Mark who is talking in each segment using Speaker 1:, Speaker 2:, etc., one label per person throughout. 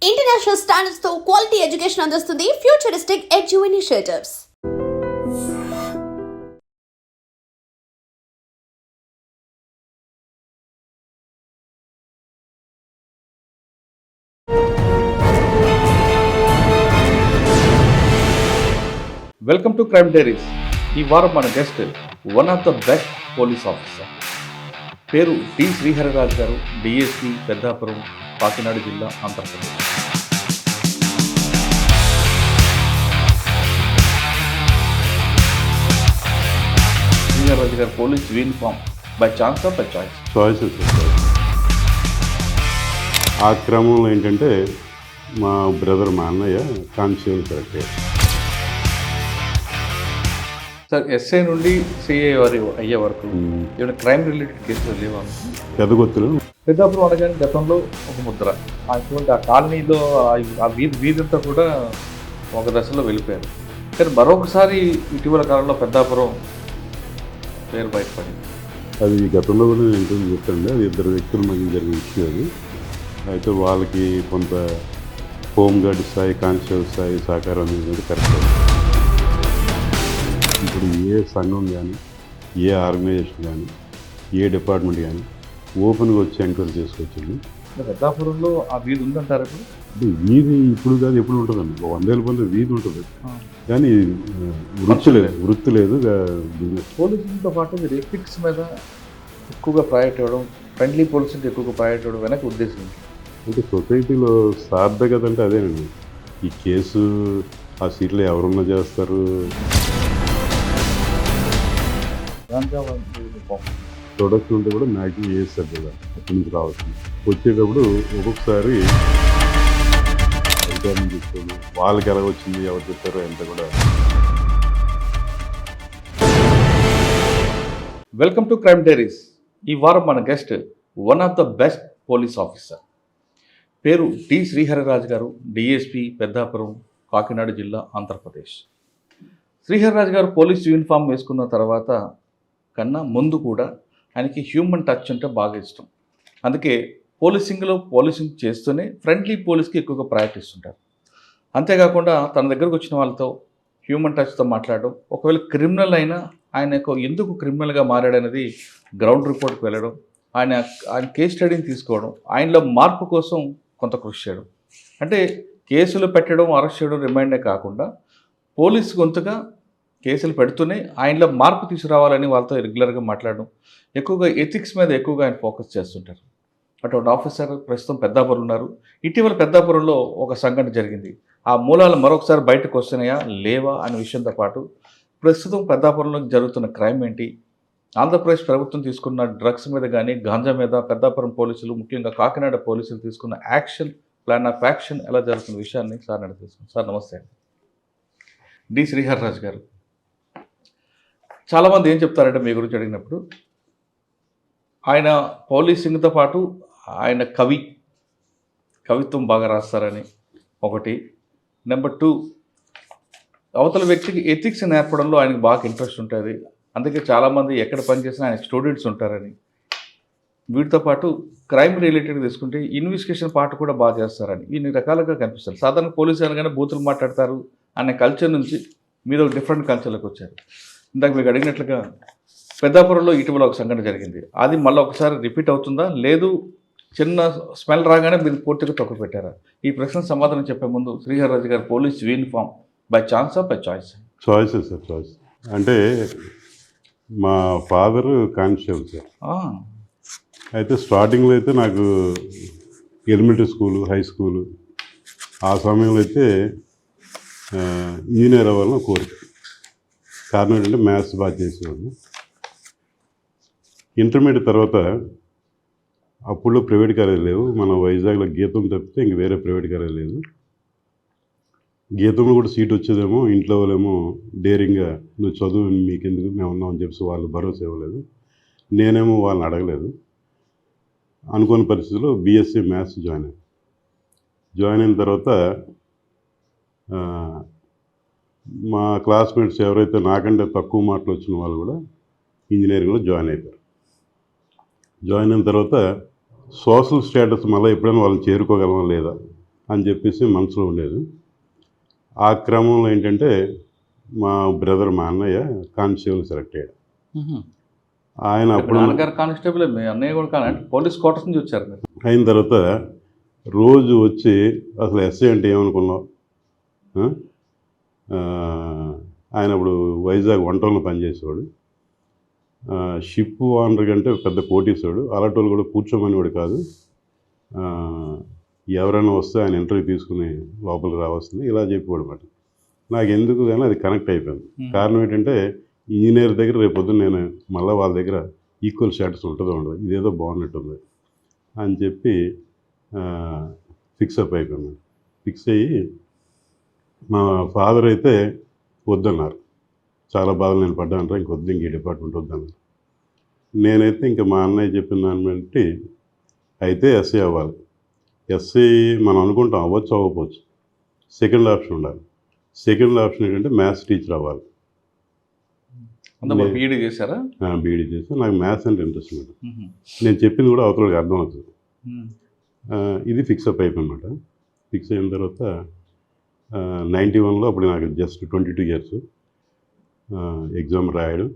Speaker 1: International standards తో quality education అందిస్తుంది futuristic edu initiatives.
Speaker 2: Welcome to crime diaries. ఈ వారం మన guest one of the best police officer. పేరు డి శ్రీహరిరాజు గారు, డిఎస్పీ పెద్దాపురం, కాకినాడ జిల్లా, ఆంధ్రప్రదేశ్. శ్రీహరిరాజు గారు police uniform by chance of by choice?
Speaker 3: Choices. ఆ క్రమంలో ఏంటంటే మా బ్రదర్, మా అన్నయ్య కానిస్టేబుల్ కరెక్టే.
Speaker 2: సార్, ఎస్ఐ నుండి సిఐ వారి అయ్యే వరకు ఏమైనా క్రైమ్ రిలేటెడ్ కేసులు లేవా?
Speaker 3: పెద్దగొత్తులు
Speaker 2: పెద్దాపురం అనగానే గతంలో ఒక ముద్ర, అటువంటి ఆ కాలనీలో ఆ వీధంతా కూడా ఒక దశలో వెళ్ళిపోయారు. కానీ మరొకసారి ఇటీవల కాలంలో పెద్దాపురం పేరు బయటపడింది.
Speaker 3: అది గతంలో కూడా నేను ఇంటర్వ్యూ చెప్పండి. అది ఇద్దరు వ్యక్తుల మధ్య జరిగిన విషయం అది. అయితే వాళ్ళకి కొంత హోంగార్డ్ స్థాయి, కానిస్టేబుల్ స్థాయి సహకారం అనేది కరెక్ట్. ఇప్పుడు ఏ సంఘం కానీ, ఏ ఆర్గనైజేషన్ కానీ, ఏ డిపార్ట్మెంట్ కానీ ఓపెన్గా వచ్చి ఎంక్వైరీ చేసుకొచ్చింది.
Speaker 2: పెద్దాపురంలో ఆ వీధి ఉందంటారు.
Speaker 3: అంటే వీధి ఇప్పుడు కాదు, ఎప్పుడు ఉంటుందండి. 100 మంది వీధి ఉంటుంది, కానీ వృత్తి లేదు.
Speaker 2: పోలీసులతో పాటు మీరు ఎథిక్స్ మీద ఎక్కువగా ప్రయారిటీ ఇవ్వడం, ఫ్రెండ్లీ పోలీసులకి ఎక్కువగా ప్రయారిటీ ఇవ్వడం వెనక ఉద్దేశం ఏంటి?
Speaker 3: అంటే సొసైటీలో సార్థకత అంటే అదేనండి. ఈ కేసు ఆ సీట్లో ఎవరున్నా చేస్తారు. ప్రొడక్షన్ ఉంటే కూడా మ్యాక్సిమం చేస్తారు కదా, అక్కడి నుంచి రావచ్చు. వచ్చేటప్పుడు ఒక్కొక్కసారి అధికారం తీసుకోండి, వాళ్ళకి ఎలా వచ్చింది, ఎవరు చెప్పారో ఎంత కూడా.
Speaker 2: Welcome to crime diaries. ఈ వారం మన guest one of the best police officer. పేరు డి శ్రీహరిరాజు గారు, డిఎస్పీ పెద్దాపురం, కాకినాడ జిల్లా, ఆంధ్రప్రదేశ్. శ్రీహరిరాజు గారు పోలీస్ యూనిఫామ్ వేసుకున్న తర్వాత కన్నా ముందు కూడా ఆయనకి హ్యూమన్ టచ్ అంటే బాగా ఇష్టం. అందుకే పోలీసింగ్ చేస్తూనే ఫ్రెండ్లీ పోలీస్కి ఎక్కువగా ప్రయారిటీ ఇస్తుంటారు. అంతేకాకుండా తన దగ్గరకు వచ్చిన వాళ్ళతో హ్యూమన్ టచ్తో మాట్లాడడం, ఒకవేళ క్రిమినల్ అయినా ఆయన ఎందుకు క్రిమినల్గా మారాడనేది గ్రౌండ్ రిపోర్ట్కి వెళ్ళడం, ఆయన కేస్ స్టడీని తీసుకోవడం, ఆయనలో మార్పు కోసం కొంత కృషి చేయడం. అంటే కేసులు పెట్టడం, అరెస్ట్ చేయడం, రిమైండే కాకుండా పోలీసు గొంతుగా కేసులు పెడుతూనే ఆయనలో మార్పు తీసుకురావాలని వాళ్ళతో రెగ్యులర్గా మాట్లాడడం, ఎక్కువగా ఎథిక్స్ మీద ఎక్కువగా ఆయన ఫోకస్ చేస్తుంటారు. అటువంటి ఆఫీసర్ ప్రస్తుతం పెద్దాపురం ఉన్నారు. ఇటీవల పెద్దాపురంలో ఒక సంఘటన జరిగింది. ఆ మూలాలు మరొకసారి బయటకు వస్తున్నాయా లేవా అనే విషయంతో పాటు ప్రస్తుతం పెద్దాపురంలో జరుగుతున్న క్రైమ్ ఏంటి, ఆంధ్రప్రదేశ్ ప్రభుత్వం తీసుకున్న డ్రగ్స్ మీద కానీ, గాంజా మీద పెద్దాపురం పోలీసులు, ముఖ్యంగా కాకినాడ పోలీసులు తీసుకున్న ప్లాన్ ఆఫ్ యాక్షన్ ఎలా జరుగుతున్న విషయాన్ని సార్ నడుస్తున్నాం. సార్ నమస్తే అండి. డి శ్రీహరిరాజు గారు, చాలామంది ఏం చెప్తారంటే మీ గురించి అడిగినప్పుడు, ఆయన పోలీసింగ్తో పాటు ఆయన కవిత్వం బాగా రాస్తారని ఒకటి. నెంబర్ 2, అవతల వ్యక్తికి ఎథిక్స్ నేర్పడంలో ఆయనకు బాగా ఇంట్రెస్ట్ ఉంటుంది. అందుకే చాలామంది ఎక్కడ పనిచేసినా ఆయన స్టూడెంట్స్ ఉంటారని. వీటితో పాటు క్రైమ్ రిలేటెడ్ తీసుకుంటే ఇన్వెస్టిగేషన్ పార్ట్ కూడా బాగా చేస్తారని ఇన్ని రకాలుగా కనిపిస్తారు. సాధారణ పోలీసు అనగానే బూతులు మాట్లాడతారు అనే కల్చర్ నుంచి మీద ఒక డిఫరెంట్ కల్చర్లోకి వచ్చారు. ఇందాక మీకు అడిగినట్లుగా పెద్దాపురంలో ఇటీవల ఒక సంఘటన జరిగింది. అది మళ్ళీ ఒకసారి రిపీట్ అవుతుందా, లేదు చిన్న స్మెల్ రాగానే మీరు పూర్తిగా తొక్కు పెట్టారా? ఈ ప్రశ్న సమాధానం చెప్పే ముందు శ్రీహరిరాజు గారు police uniform by chance of by choice?
Speaker 3: Choices sir, choice. అంటే మా ఫాదర్ కానిస్టేబుల్ సార్. అయితే స్టార్టింగ్లో అయితే నాకు ఎలిమెంటరీ స్కూలు, హై స్కూలు, ఆ సమయంలో అయితే ఇంజనీర్ అవ్వాలని కోరిక. కారణం ఏంటంటే మ్యాథ్స్ బాగా చేసేవాడు. ఇంటర్మీడియట్ తర్వాత అప్పుడు ప్రైవేట్ కాలేజ్ లేవు. మన వైజాగ్లో గీతం తప్పితే ఇంక వేరే ప్రైవేట్ కాలేజ్ లేదు. గీతంలో కూడా సీట్ వచ్చేదేమో, ఇంట్లో వాళ్ళేమో డేరింగ్గా నువ్వు చదువు, మీకెందుకు, మేము ఉన్నామని చెప్పి వాళ్ళు భరోసా ఇవ్వలేదు. నేనేమో వాళ్ళని అడగలేదు. అనుకోని పరిస్థితుల్లో బీఎస్సీ మ్యాథ్స్ జాయిన్ అయిన తర్వాత మా క్లాస్మేట్స్ ఎవరైతే నాకంటే తక్కువ మార్కులు వచ్చిన వాళ్ళు కూడా ఇంజనీరింగ్లో జాయిన్ అయిపోయారు. జాయిన్ అయిన తర్వాత సోషల్ స్టేటస్ మళ్ళీ ఎప్పుడైనా వాళ్ళని చేరుకోగలమా లేదా అని చెప్పేసి మనసులో ఉండేది. ఆ క్రమంలో ఏంటంటే మా బ్రదర్, మా అన్నయ్య కానిస్టేబుల్ సెలెక్ట్ అయ్యాడు. ఆయన
Speaker 2: ఇప్పుడు
Speaker 3: అప్పుడు
Speaker 2: నాన్నగారు కానిస్టేబుల్, మీ అన్నయ్య కూడా కానీ పోలీస్ క్వార్టర్స్ నుంచి వచ్చారు మీరు.
Speaker 3: అయిన తర్వాత రోజు వచ్చి అసలు ఎస్ఐ అంటే ఏమనుకున్నావు, ఆ? ఆ, ఆయన అప్పుడు వైజాగ్ వంటల్లో పనిచేసేవాడు. షిప్ ఓనర్ కంటే పెద్ద కోటీసాడు. అలాంటి వాళ్ళు కూడా కూర్చోమనేవాడు కాదు. ఆ, ఎవరైనా వస్తే ఆయన ఇంటర్వ్యూ తీసుకుని లోపలికి రావాల్సింది ఇలా చెప్పేవాడు అన్నమాట. నాకు ఎందుకు కానీ అది కనెక్ట్ అయిపోయింది. కారణం ఏంటంటే ఇంజనీర్ దగ్గర రేపు పొద్దున్న నేను మళ్ళీ వాళ్ళ దగ్గర ఈక్వల్ స్టేటస్ ఉంటుందో ఉండదు, ఇదేదో బాగున్నట్టుంది అని చెప్పి ఫిక్స్ అప్ అయిపోయాను. ఫిక్స్ అయ్యి మా ఫాదర్ అయితే వద్దన్నారు. చాలా బాధలు నేను పడ్డాను, ఇంకొద్దు, ఇంక ఈ డిపార్ట్మెంట్ వద్దన్నారు. నేనైతే ఇంకా మా అన్నయ్య చెప్పిన దాన్ని బట్టి అయితే ఎస్ఐ అవ్వాలి. ఎస్ఐ మనం అనుకుంటాం అవ్వచ్చు, అవ్వకపోవచ్చు. సెకండ్ ఆప్షన్ ఉండాలి. సెకండ్ ఆప్షన్ ఏంటంటే మ్యాథ్స్ టీచర్ అవ్వాలి.
Speaker 2: బీఈడీ చేశారా?
Speaker 3: బీఈడీ చేసి నాకు మ్యాథ్స్ అంటే ఇంట్రెస్ట్ అనమాట. నేను చెప్పింది కూడా అవతలకి అర్థం అవుతుంది. ఇది ఫిక్స్ అప్ అయిపోయినమాట. ఫిక్స్ అయిన తర్వాత 91లో అప్పుడు నాకు జస్ట్ 22 ఇయర్స్ ఎగ్జామ్ రాయడం,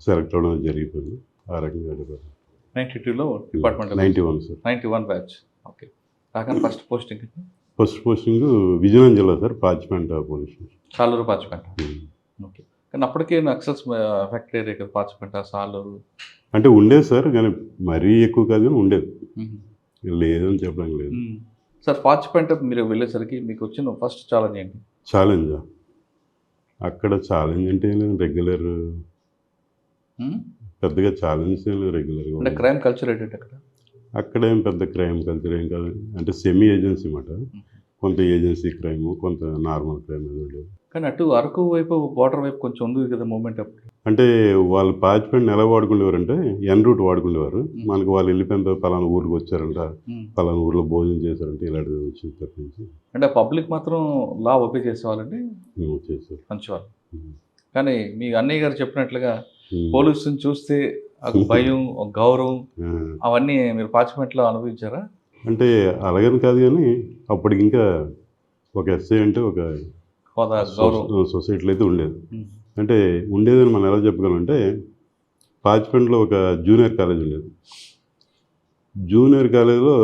Speaker 3: సెలెక్ట్ అవ్వడం జరిగిపోయింది. ఆ రకంగా
Speaker 2: 92లో డిపార్ట్మెంట్
Speaker 3: 91 సార్.
Speaker 2: 91 బ్యాచ్. ఓకే. కాకుండా ఫస్ట్ పోస్టింగ్
Speaker 3: విజయనగరం జిల్లా sir, Pachipenta police station.
Speaker 2: Saluru Pachipenta. Okay. కానీ అప్పటికే నక్సల్స్ ఎఫెక్ట్ ఏరియా కదా పాచిపెంట, సాలూరు.
Speaker 3: అంటే ఉండేది సార్, కానీ మరీ ఎక్కువ కాదు, కానీ ఉండేది. లేదని చెప్పడం లేదు
Speaker 2: సార్. పాచిపెంట మీరు వెళ్ళేసరికి మీకు వచ్చిన ఫస్ట్ ఛాలెంజ్ ఏంటి?
Speaker 3: ఛాలెంజా? అక్కడ ఛాలెంజ్ అంటే ఏం లేదు, రెగ్యులర్. పెద్దగా ఛాలెంజ్ ఏం లేదు, రెగ్యులర్గా.
Speaker 2: అంటే క్రైమ్ కల్చర్ ఏంటంటే
Speaker 3: అక్కడ ఏం పెద్ద క్రైమ్ కల్చర్ ఏం కాదు. అంటే సెమీ ఏజెన్సీ అన్నమాట. కొంత ఏజెన్సీ క్రైమ్, కొంత నార్మల్ క్రైమ్ అది ఉండేది.
Speaker 2: కానీ అటు అరకు వైపు, బార్డర్ వైపు కొంచెం ఉంది కదా మూమెంట్ అప్పుడు.
Speaker 3: అంటే వాళ్ళు పాచిపెంటని ఎలా వాడుకునేవారంటే ఎన్ రూట్ వాడుకునేవారు. మనకు వాళ్ళు వెళ్ళిపోయిన తర్వాత పలానా ఊరికి వచ్చారంట, పలానా ఊర్లో భోజనం చేశారంటే ఇలాంటిది వచ్చింది తప్ప నుంచి.
Speaker 2: అంటే పబ్లిక్ మాత్రం లా ఒప్పి చేసేవాళ్ళండి,
Speaker 3: చేశారు
Speaker 2: మంచివాళ్ళు. కానీ మీ అన్నయ్య గారు చెప్పినట్లుగా పోలీసుని చూస్తే ఒక భయం, ఒక గౌరవం, అవన్నీ మీరు పాచిపెంటలో అనుభవించారా?
Speaker 3: అంటే అలాగని కాదు, కానీ అప్పటికి ఇంకా ఒక ఎస్ఐ అంటే ఒక
Speaker 2: హోదా, గౌరవం
Speaker 3: సొసైటీలో అయితే ఉండేది. అంటే ఉండేదని మనం ఎలా చెప్పగలంటే పాచిపెంటలో ఒక జూనియర్ కాలేజ్ ఉండేది. జూనియర్ కాలేజీలో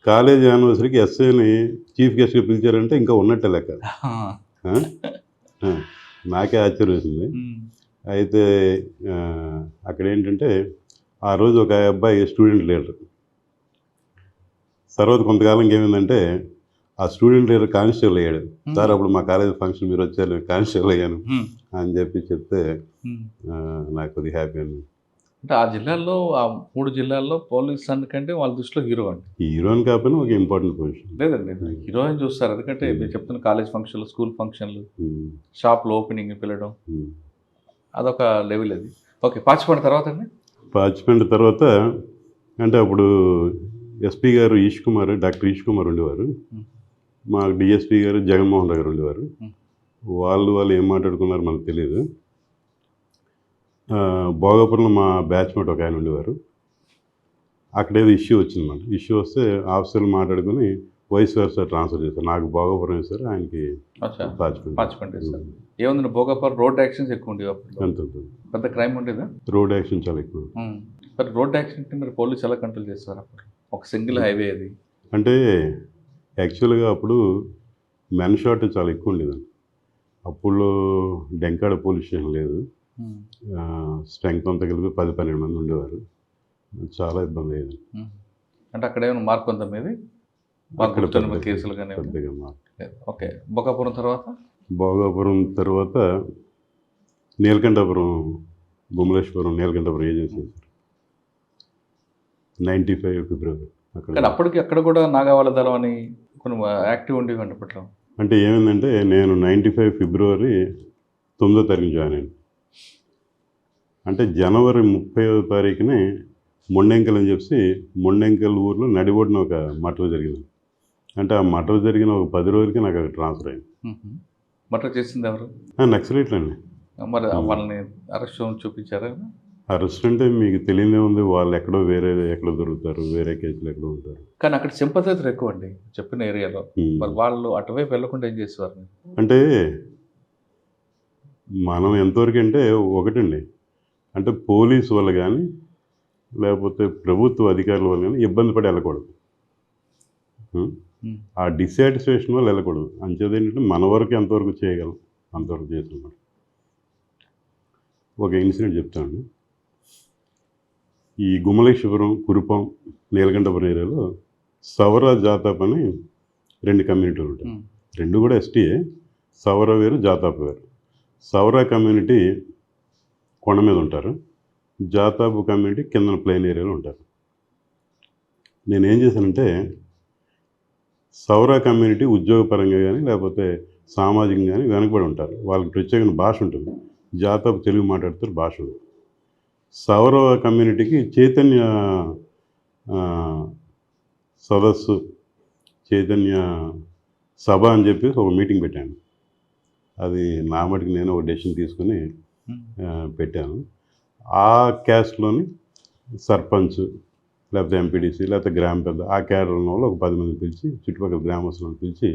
Speaker 3: కాలేజ్ యానివర్సరీకి ఎస్ఐని చీఫ్ గెస్ట్గా పిలిచారంటే ఇంకా ఉన్నట్టే లెక్క. నాకే ఆశ్చర్యం వేసింది. అయితే అక్కడ ఏంటంటే ఆ రోజు ఒక అబ్బాయి స్టూడెంట్ లీడర్. తర్వాత కొంతకాలం ఏమైందంటే ఆ స్టూడెంట్ లీడర్ కానిస్టేబుల్ అయ్యాడు. సార్ అప్పుడు మా కాలేజ్ ఫంక్షన్ మీరు వచ్చారు, కానిస్టేబుల్ అయ్యాను అని చెప్తే నాకు అది హ్యాపీ అండి.
Speaker 2: అంటే ఆ జిల్లాల్లో, ఆ 3 జిల్లాల్లో పోలీస్ కంటే వాళ్ళ దృష్టిలో హీరో అండి.
Speaker 3: హీరోయిన్ కాకపోయినా ఒక ఇంపార్టెంట్ పొజిషన్.
Speaker 2: లేదండి, హీరోయిన్ చూస్తారు. ఎందుకంటే మీరు చెప్తున్న కాలేజ్ ఫంక్షన్లు, స్కూల్ ఫంక్షన్లు, షాప్లో ఓపెనింగ్ పిలవడం, అదొక లెవెల్ అది. ఓకే. పాచిపెంట తర్వాత అండి?
Speaker 3: పాచిపెంట తర్వాత అంటే అప్పుడు ఎస్పీ గారు డాక్టర్ ఈష్ కుమార్ ఉండేవారు. మా డిఎస్పీ గారు జగన్మోహన్ రావు గారు ఉండేవారు. వాళ్ళు ఏం మాట్లాడుకున్నారు మనకు తెలియదు. భోగాపురంలో మా బ్యాచ్మేట్ ఒక ఆయన ఉండేవారు. అక్కడేదో ఇష్యూ వచ్చిందన్నమాట. ఇష్యూ వస్తే ఆఫీసర్లు మాట్లాడుకుని వైస్ వర్సా ట్రాన్స్ఫర్ చేశారు. నాకు భోగాపురం వేశారు, ఆయనకి
Speaker 2: పాచిపెంట వేశారు. ఏముంది భోగాపురం రోడ్ యాక్సిడెంట్స్ ఎక్కువ ఉండేవి అప్పుడు.
Speaker 3: అంత
Speaker 2: పెద్ద క్రైమ్ ఉండేదా?
Speaker 3: రోడ్ యాక్సిడెంట్ చాలా ఎక్కువ.
Speaker 2: మరి రోడ్ యాక్సిడెంట్ మీరు పోలీసు ఎలా కంట్రోల్ చేస్తారు అప్పుడు? ఒక సింగిల్ హైవే అది.
Speaker 3: అంటే యాక్చువల్గా అప్పుడు మెన్ షార్టేజ్ చాలా ఎక్కువ ఉండేదండి. అప్పుడు డెంకాడ పోలీస్ స్టేషన్ లేదు. స్ట్రెంగ్త్ అంతా కలిపి 10-12 మంది ఉండేవారు. చాలా ఇబ్బంది అయ్యేది.
Speaker 2: అంటే అక్కడ ఏమైనా మార్క్ ఉందా మీది? కేసులు కానీ
Speaker 3: పెద్దగా మార్క్.
Speaker 2: ఓకే. భోగాపురం తర్వాత
Speaker 3: నీలకంఠపురం, బొమ్మలేశ్వరం నీలకంఠపురం ఏజెన్సీ 95 ఫిబ్రవరి.
Speaker 2: కానీ అప్పటికి అక్కడ కూడా నాగావాళ్ళ దళం అని కొన్ని యాక్టివ్ ఉండేవి అండి అప్పట్లో.
Speaker 3: అంటే ఏమైందంటే నేను 95 ఫిబ్రవరి 9వ తారీఖున జాయిన్ అయ్యాను. అంటే జనవరి 30వ తారీఖునే మొండెంకల్ అని చెప్పి మొండెంకల్ ఊర్లో నడిబొడిన ఒక మటర్ జరిగింది. అంటే ఆ మటర్ జరిగిన ఒక 10 రోజులకి నాకు అక్కడ ట్రాన్స్ఫర్ అయింది.
Speaker 2: మటర్ చేసింది ఎవరు?
Speaker 3: నక్సలైట్లు అండి.
Speaker 2: మరి వాళ్ళని అరెస్ట్ చూపించారా?
Speaker 3: అరెస్ట్ అంటే మీకు తెలియదే ఉంది, వాళ్ళు ఎక్కడో దొరుకుతారు, వేరే కేసులు ఎక్కడో ఉంటారు.
Speaker 2: కానీ అక్కడ సింపథైజర్ ఎక్కువ అండి చెప్పిన ఏరియాలో. మరి వాళ్ళు అటువైపు వెళ్ళకుండా ఏం చేసేవారు?
Speaker 3: అంటే మనం ఎంతవరకు అంటే ఒకటండి, అంటే పోలీసు వల్ల కానీ లేకపోతే ప్రభుత్వ అధికారుల వల్ల కానీ ఇబ్బంది పడి వెళ్ళకూడదు. ఆ డిసాటిస్ఫాక్షన్ వల్ల వెళ్ళకూడదు. అంచేది ఏంటంటే మన వరకు ఎంతవరకు చేయగలం అంతవరకు చేస్తున్నాం. ఒక ఇన్సిడెంట్ చెప్తాను. ఈ గుమ్మలేశ్వరం, కురుపం, నీలకంఠపురం ఏరియాలో సవర జాతాప్ అని 2 కమ్యూనిటీలు ఉంటాయి. 2 కూడా ఎస్టీఏ. సవర వేరు, జాతాప్ వేరు. సవర కమ్యూనిటీ కొండ మీద ఉంటారు, జాతాపు కమ్యూనిటీ కింద ప్లెయిన్ ఏరియాలో ఉంటారు. నేనేం చేశానంటే సౌర కమ్యూనిటీ ఉద్యోగపరంగా కానీ లేకపోతే సామాజికంగా కానీ వెనకబడి ఉంటారు, వాళ్ళకి ప్రత్యేకమైన భాష ఉంటుంది. జాతాపు తెలుగు మాట్లాడుతారు, భాష ఉంటుంది. సౌర కమ్యూనిటీకి చైతన్య సదస్సు, చైతన్య సభ అని చెప్పి ఒక మీటింగ్ పెట్టాను. అది నా మటుకు నేను ఒక డెసిషన్ తీసుకుని పెట్టాను. ఆ క్యాస్ట్లోని సర్పంచ్ లేకపోతే ఎంపీడీసీ లేకపోతే గ్రామ పెద్ద ఆ క్యాడర్ ఉన్న వాళ్ళు ఒక 10 మంది పిలిచి, చుట్టుపక్కల గ్రామస్తులను పిలిచి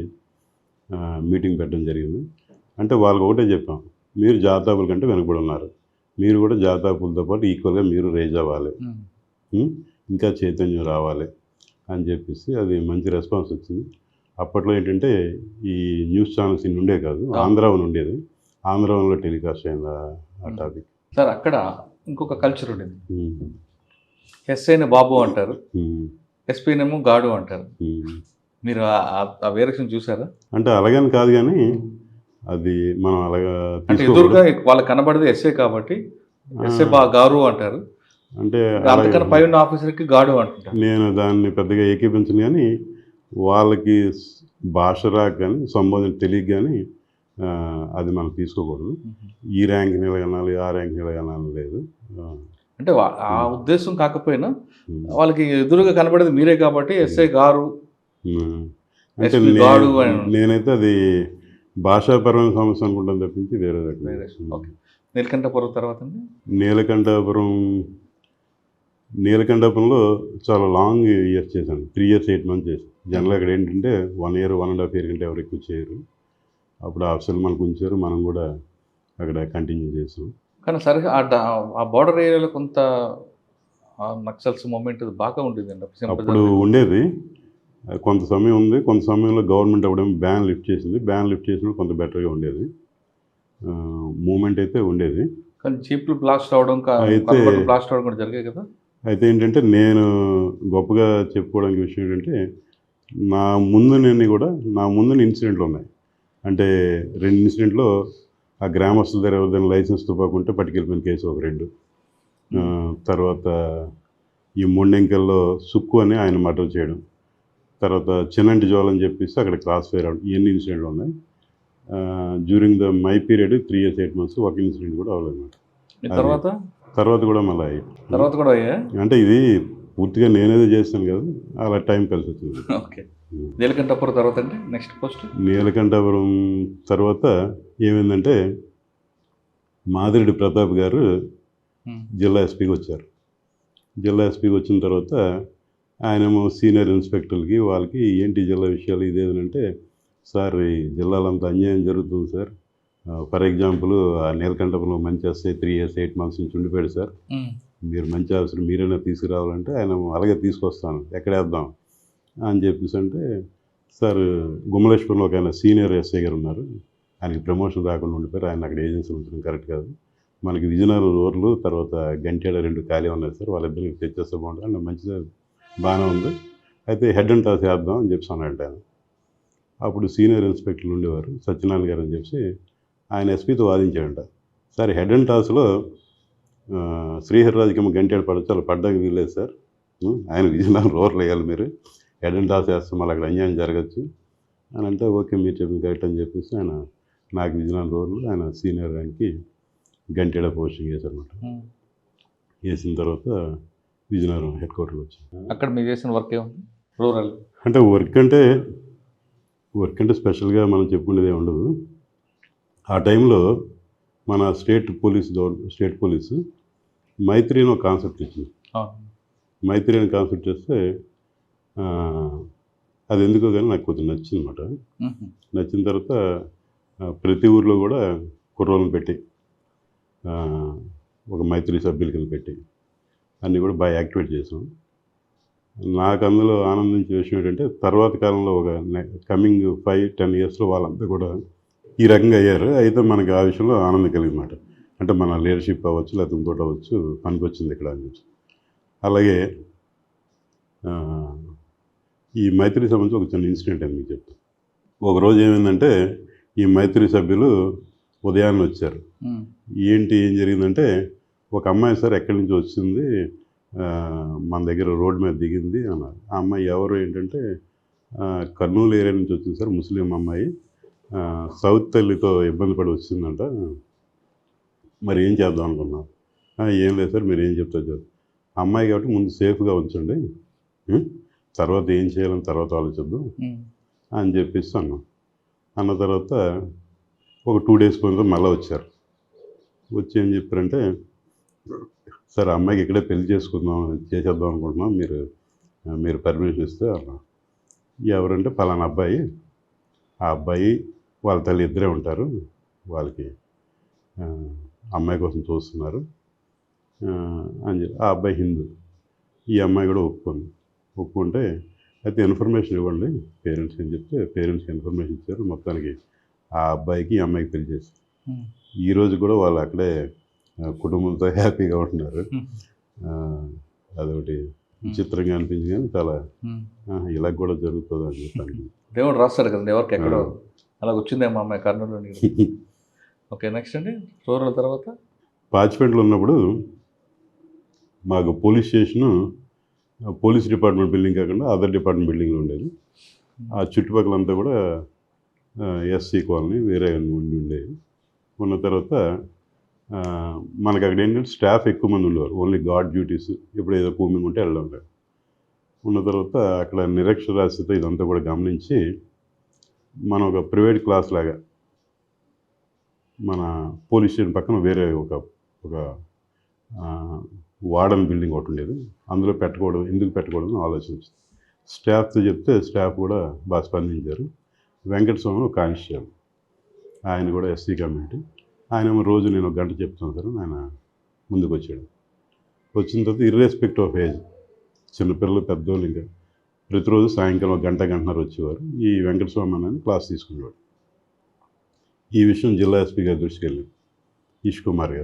Speaker 3: మీటింగ్ పెట్టడం జరిగింది. అంటే వాళ్ళకి ఒకటే చెప్పాం, మీరు జాతాపుల కంటే వెనుకబడి ఉన్నారు, మీరు కూడా జాతాపులతో పాటు ఈక్వల్గా మీరు రేజ్ అవ్వాలి, ఇంకా చైతన్యం రావాలి అని చెప్పేసి అది మంచి రెస్పాన్స్ వచ్చింది. అప్పట్లో ఏంటంటే ఈ న్యూస్ ఛానల్స్ ఇన్ని ఉండే కాదు, ఆంధ్రావన్ ఉండేది. ఆంధ్రావన్లో టెలికాస్ట్ అయింది ఆ టాపిక్.
Speaker 2: సార్ అక్కడ ఇంకొక కల్చర్ ఉండేది. ఎస్ఐని బాబు అంటారు, ఎస్పీనేమో గాడు అంటారు. మీరు ఆ వేరియేషన్ చూసారా?
Speaker 3: అంటే అలాగని కాదు కానీ అది మనం అలాగా
Speaker 2: అంటే ఎదురుగా వాళ్ళకి కనబడేది ఎస్ఐ కాబట్టి ఎస్ఐ గారు అంటారు.
Speaker 3: అంటే
Speaker 2: అంతకన్నా పై ఉన్న ఆఫీసర్కి గాడు అంటుంటారు.
Speaker 3: నేను దాన్ని పెద్దగా ఏకీపించను కానీ వాళ్ళకి భాష రాక కానీ సంబోధన తెలియక కానీ అది మనం తీసుకోకూడదు. ఈ ర్యాంక్ నిలగనాలి, ఆ ర్యాంక్ నిలగనాలి లేదు.
Speaker 2: అంటే ఆ ఉద్దేశం కాకపోయినా వాళ్ళకి ఎదురుగా కనబడేది మీరే కాబట్టి ఎస్ఐ గారు
Speaker 3: అంటే నేనైతే అది భాషాపరమైన సమస్య అనుకుంటాను తప్పించి వేరే రకం.
Speaker 2: నీలకంఠపురం తర్వాత
Speaker 3: నీలకంఠపురంలో చాలా లాంగ్ ఇయర్స్ చేశాను. 3 years 8 months చేశాను. జనరల్ అక్కడ ఏంటంటే 1 year 1.5 year కంటే ఎవరు ఎక్కువ చేయరు. అప్పుడు ఆఫీసర్లు మనకు ఉంచారు, మనం కూడా అక్కడ కంటిన్యూ చేసాం.
Speaker 2: కానీ సరే ఆ బార్డర్ ఏరియాలో కొంత నక్సల్స్ మూమెంట్ బాగా ఉండేది.
Speaker 3: అప్పుడు ఉండేది, కొంత సమయం ఉంది. కొంత సమయంలో గవర్నమెంట్ అప్పుడేమో బ్యాన్ లిఫ్ట్ చేసింది. బ్యాన్ లిఫ్ట్ చేసినప్పుడు కొంత బెటర్గా ఉండేది, మూమెంట్ అయితే ఉండేది.
Speaker 2: కానీ జీప్లు బ్లాస్ట్ అవడం, బ్లాస్ట్ అవడం కూడా జరిగాయి కదా.
Speaker 3: అయితే ఏంటంటే నేను గొప్పగా చెప్పుకోవడానికి విషయం ఏంటంటే నా ముందు ఇన్సిడెంట్లు ఉన్నాయి. అంటే 2 ఇన్సిడెంట్లో ఆ గ్రామస్తుల దగ్గర ఎవరిదైనా లైసెన్స్ తుపాకుంటే పట్టుకెళ్ళిపోయిన కేసు ఒక 2. తర్వాత ఈ మొండెంకల్లో సుక్కు అని ఆయన మర్డర్ చేయడం, తర్వాత చిన్నంటి జోల్ అని చెప్పేసి అక్కడ క్రాస్ ఫైర్ అవడం, ఇవన్నీ ఇన్సిడెంట్లు ఉన్నాయి. During the my period 3 years 8 months ఒక ఇన్సిడెంట్ కూడా అవ్వలేదు. తర్వాత కూడా మళ్ళీ అంటే ఇది పూర్తిగా నేనేదో చేస్తాను కదా, అలా టైం కలిసి వచ్చింది.
Speaker 2: ఓకే. నీలకంఠపురం తర్వాత అంటే నెక్స్ట్ పోస్ట్
Speaker 3: నీలకంఠపురం తర్వాత ఏమైందంటే మాదిరెడ్డి ప్రతాప్ గారు జిల్లా ఎస్పీకి వచ్చారు. జిల్లా ఎస్పీకి వచ్చిన తర్వాత ఆయనేమో సీనియర్ ఇన్స్పెక్టర్లకి వాళ్ళకి ఏంటి జిల్లా విషయాలు ఇదేదంటే, సార్ ఈ జిల్లాలో అంత అన్యాయం జరుగుతుంది సార్. ఫర్ ఎగ్జాంపుల్ ఆ నీలకంఠపురంలో మంచి ఎస్ఐ 3 years 8 months నుంచి ఉండిపోయాడు సార్. మీరు మంచి ఆఫీసర్ మీరైనా తీసుకురావాలంటే ఆయన అలాగే తీసుకొస్తాను, ఎక్కడేద్దాం అని చెప్పేసి అంటే, సార్ గుమ్మలేశ్వరంలో ఒక ఆయన సీనియర్ ఎస్ఐ గారు ఉన్నారు, ఆయనకి ప్రమోషన్ రాకుండా ఉండిపోయారు, ఆయన అక్కడ ఏజెన్సీలు ఉంచడం కరెక్ట్ కాదు, మనకి విజయనగరం రోడ్లు తర్వాత గంటేడ 2 ఖాళీ ఉన్నాయి సార్, వాళ్ళిద్దరికి తెచ్చేస్తే బాగుంటుంది అంటే మంచిగా బాగానే ఉంది, అయితే హెడ్ అండ్ టాస్ వేద్దాం అని చెప్పి అన్నాడు ఆయన. అప్పుడు సీనియర్ ఇన్స్పెక్టర్లు ఉండేవారు సత్యనారాయణ గారు అని చెప్పి ఆయన ఎస్పీతో వాదించాడంట, సార్ హెడ్ అండ్ టాస్లో శ్రీహరిరాజుకేమో గంటేడు పడచ్చు, అలా పడ్డానికి వీల్లేదు సార్, ఆయన విజయనగరం రోడ్లు వేయాలి, మీరు హెడ్ అండ్ టాస్ వేస్తాం మళ్ళీ అక్కడ అన్యాయం జరగచ్చు అని అంటే, ఓకే మీరు చెప్పింది కరెక్ట్ అని చెప్పేసి ఆయన నాకు విజయనగరం రోడ్లు ఆయన సీనియర్ ర్యాంక్కి గంటేడ పోస్టింగ్ వేశారనమాట. వేసిన తర్వాత విజయనగరం హెడ్ క్వార్టర్కి వచ్చాను.
Speaker 2: అక్కడ మీరు చేసిన వర్క్ ఏముంది? రూరల్
Speaker 3: అంటే వర్క్ అంటే స్పెషల్గా మనం చెప్పుకునేది ఏమి ఉండదు. ఆ టైంలో మన స్టేట్ పోలీసు మైత్రి అని ఒక కాన్సెప్ట్ ఇచ్చింది.
Speaker 2: అవును.
Speaker 3: మైత్రి అని కాన్సెప్ట్ చేస్తే ఆ, అది ఎందుకో కానీ నాకు కొంచెం నచ్చింది అనమాట.
Speaker 2: మ్మ్.
Speaker 3: నచ్చిన తర్వాత ప్రతి ఊర్లో కూడా కుర్రోళ్ళని పెట్టి ఆ, ఒక మైత్రి సభ్యుల కింద పెట్టి అన్నీ కూడా బాగా యాక్టివేట్ చేసాం. నాకు అందులో ఆనందించే విషయం ఏంటంటే తర్వాత కాలంలో ఒక కమింగ్ 5-10 ఇయర్స్లో వాళ్ళంతా కూడా ఈ రకంగా అయ్యారు. అయితే మనకి ఆ విషయంలో ఆనందం కలిగిందన్నమాట. అంటే మన లీడర్షిప్ అవ్వచ్చు, లేకపోతే ఇంకోటి అవ్వచ్చు, పనికి వచ్చింది ఇక్కడ అని చెప్పి. అలాగే ఆ, ఈ మైత్రి సంబంధించి ఒక చిన్న ఇన్సిడెంట్ అని మీకు చెప్తాను. ఒకరోజు ఏమైందంటే ఈ మైత్రి సభ్యులు ఉదయాన్నే వచ్చారు.
Speaker 2: మ్మ్.
Speaker 3: ఏం జరిగిందంటే ఒక అమ్మాయి సార్ ఎక్కడి నుంచి వచ్చింది, మన దగ్గర రోడ్డు మీద దిగింది అన్నారు. ఆ అమ్మాయి ఎవరు ఏంటంటే కర్నూలు ఏరియా నుంచి వచ్చింది సార్, ముస్లిం అమ్మాయి, సౌత్ తల్లితో ఇబ్బంది పడి వచ్చిందంట, మరి ఏం చేద్దాం అనుకున్నాం. ఏం లేదు సార్, మీరు ఏం చెప్తారు సార్, అమ్మాయి కాబట్టి ముందు సేఫ్గా ఉంచండి, తర్వాత ఏం చేయాలని తర్వాత ఆలోచిద్దాం
Speaker 2: మ్మ్.
Speaker 3: అని చెప్పేసి అన్నాం. అన్న తర్వాత ఒక 2 days పోయిన మళ్ళీ వచ్చారు. వచ్చి ఏం చెప్పారంటే, సార్ అమ్మాయికి ఇక్కడే పెళ్లి చేసేద్దాం అనుకుంటున్నాం, మీరు పర్మిషన్ ఇస్తే అన్నా. ఎవరంటే పలానా అబ్బాయి, ఆ అబ్బాయి వాళ్ళ తల్లి ఇద్దరే ఉంటారు, వాళ్ళకి అమ్మాయి కోసం చూస్తున్నారు అని చెప్పి. ఆ అబ్బాయి హిందూ, ఈ అమ్మాయి కూడా ఒప్పుకుంటే అయితే ఇన్ఫర్మేషన్ ఇవ్వండి పేరెంట్స్కి అని చెప్తే పేరెంట్స్కి ఇన్ఫర్మేషన్ ఇచ్చారు. మొత్తానికి ఆ అబ్బాయికి ఈ అమ్మాయికి పెళ్లి చేశారు.
Speaker 2: మ్మ్.
Speaker 3: ఈరోజు కూడా వాళ్ళు అక్కడే కుటుంబంతో హ్యాపీగా ఉంటున్నారు. అదొకటి విచిత్రంగా అనిపించింది, కానీ చాలా
Speaker 2: మ్మ్.
Speaker 3: ఇలా కూడా జరుగుతుంది అని చెప్పాను.
Speaker 2: దేవుడు రాస్తాడు కదండి ఎవరికి ఎక్కడో అలా వచ్చిందేమో అమ్మాయి కర్నూలు నుండి. ఓకే, నెక్స్ట్ అండి రూరల్ తర్వాత.
Speaker 3: పాచిపేటలో ఉన్నప్పుడు మాకు police station police department building కాకుండా అదర్ డిపార్ట్మెంట్ బిల్డింగ్లో ఉండేది. ఆ చుట్టుపక్కలంతా కూడా ఎస్సీ కాలనీ వేరే ఉండేది. ఉన్న తర్వాత మనకు అక్కడ ఏంటంటే స్టాఫ్ ఎక్కువ మంది ఉండేవారు, ఓన్లీ గార్డ్ డ్యూటీస్, ఇప్పుడు ఏదో కూమింగ్ ఉంటే వెళ్ళడం లేదు. ఉన్న తర్వాత అక్కడ నిరక్షరాస్యత ఇదంతా కూడా గమనించి మనం ఒక ప్రైవేట్ క్లాస్ లాగా మన పోలీస్ స్టేషన్ పక్కన వేరే ఒక వార్డన్ బిల్డింగ్ ఒకటి ఉండేది, అందులో ఎందుకు పెట్టకూడదు అని ఆలోచించింది. స్టాఫ్తో చెప్తే స్టాఫ్ కూడా బాగా స్పందించారు. వెంకటస్వామి ఒక కానిస్టేబుల్, ఆయన కూడా ఎస్సీ కమ్యూనిటీ, ఆయన రోజు నేను 1 గంట చెప్తాను సార్, ఆయన ముందుకు వచ్చాడు. వచ్చిన తర్వాత ఇర్రెస్పెక్ట్ ఆఫ్ ఏజ్, చిన్నపిల్లలు పెద్దోళ్ళు ఇంకా ప్రతిరోజు సాయంకాలం 1 గంట, 1.5 వచ్చేవారు. ఈ వెంకటస్వామి అని క్లాస్ తీసుకునేవాడు. ఈ విషయం జిల్లా ఎస్పీ గారి దృష్టికి వెళ్ళింది,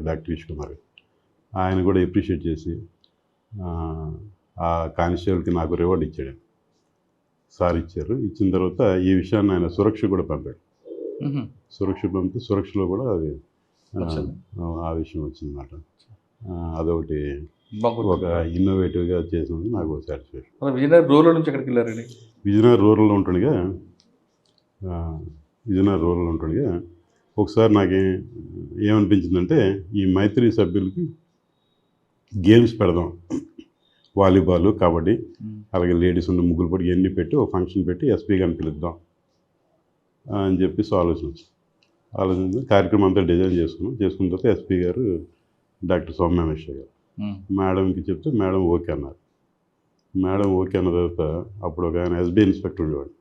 Speaker 3: డాక్టర్ ఈష్ కుమార్ గారు. ఆయన కూడా అప్రిషియేట్ చేసి ఆ కానిస్టేబుల్కి నాకు రివార్డ్ ఇచ్చాడు, సార్ ఇచ్చారు. ఇచ్చిన తర్వాత ఈ విషయాన్ని ఆయన సురక్ష కూడా పంపాడు. సురక్ష పంపితే సురక్షలో కూడా అది ఆ విషయం వచ్చిందన్నమాట. అదొకటి ఒక ఇన్నోవేటివ్గా చేసినందుకు నాకు సాటిస్ఫాక్షన్.
Speaker 2: విజయనగరం రూరల్ నుంచి ఎక్కడికి వెళ్ళారండి?
Speaker 3: విజయనగరం రూరల్లో ఉంటుండగా ఒకసారి నాకు ఏమనిపించిందంటే ఈ మైత్రి సభ్యులకి గేమ్స్ పెడదాం, వాలీబాల్, కబడ్డీ, అలాగే లేడీస్ ఉన్న ముగ్గులు పడి ఇవన్నీ పెట్టి ఒక ఫంక్షన్ పెట్టి ఎస్పీ గారిని పిలుద్దాం అని చెప్పేసి ఆలోచన కార్యక్రమం అంతా డిజైన్ చేసుకున్న తర్వాత ఎస్పీ గారు డాక్టర్ సౌమ్యామేశ్వర్ గారు మేడంకి చెప్తే మేడం ఓకే అన్నారు. మేడం ఓకే అన్న తర్వాత అప్పుడు ఒక ఆయన ఎస్బీ ఇన్స్పెక్టర్ ఉండేవాడు.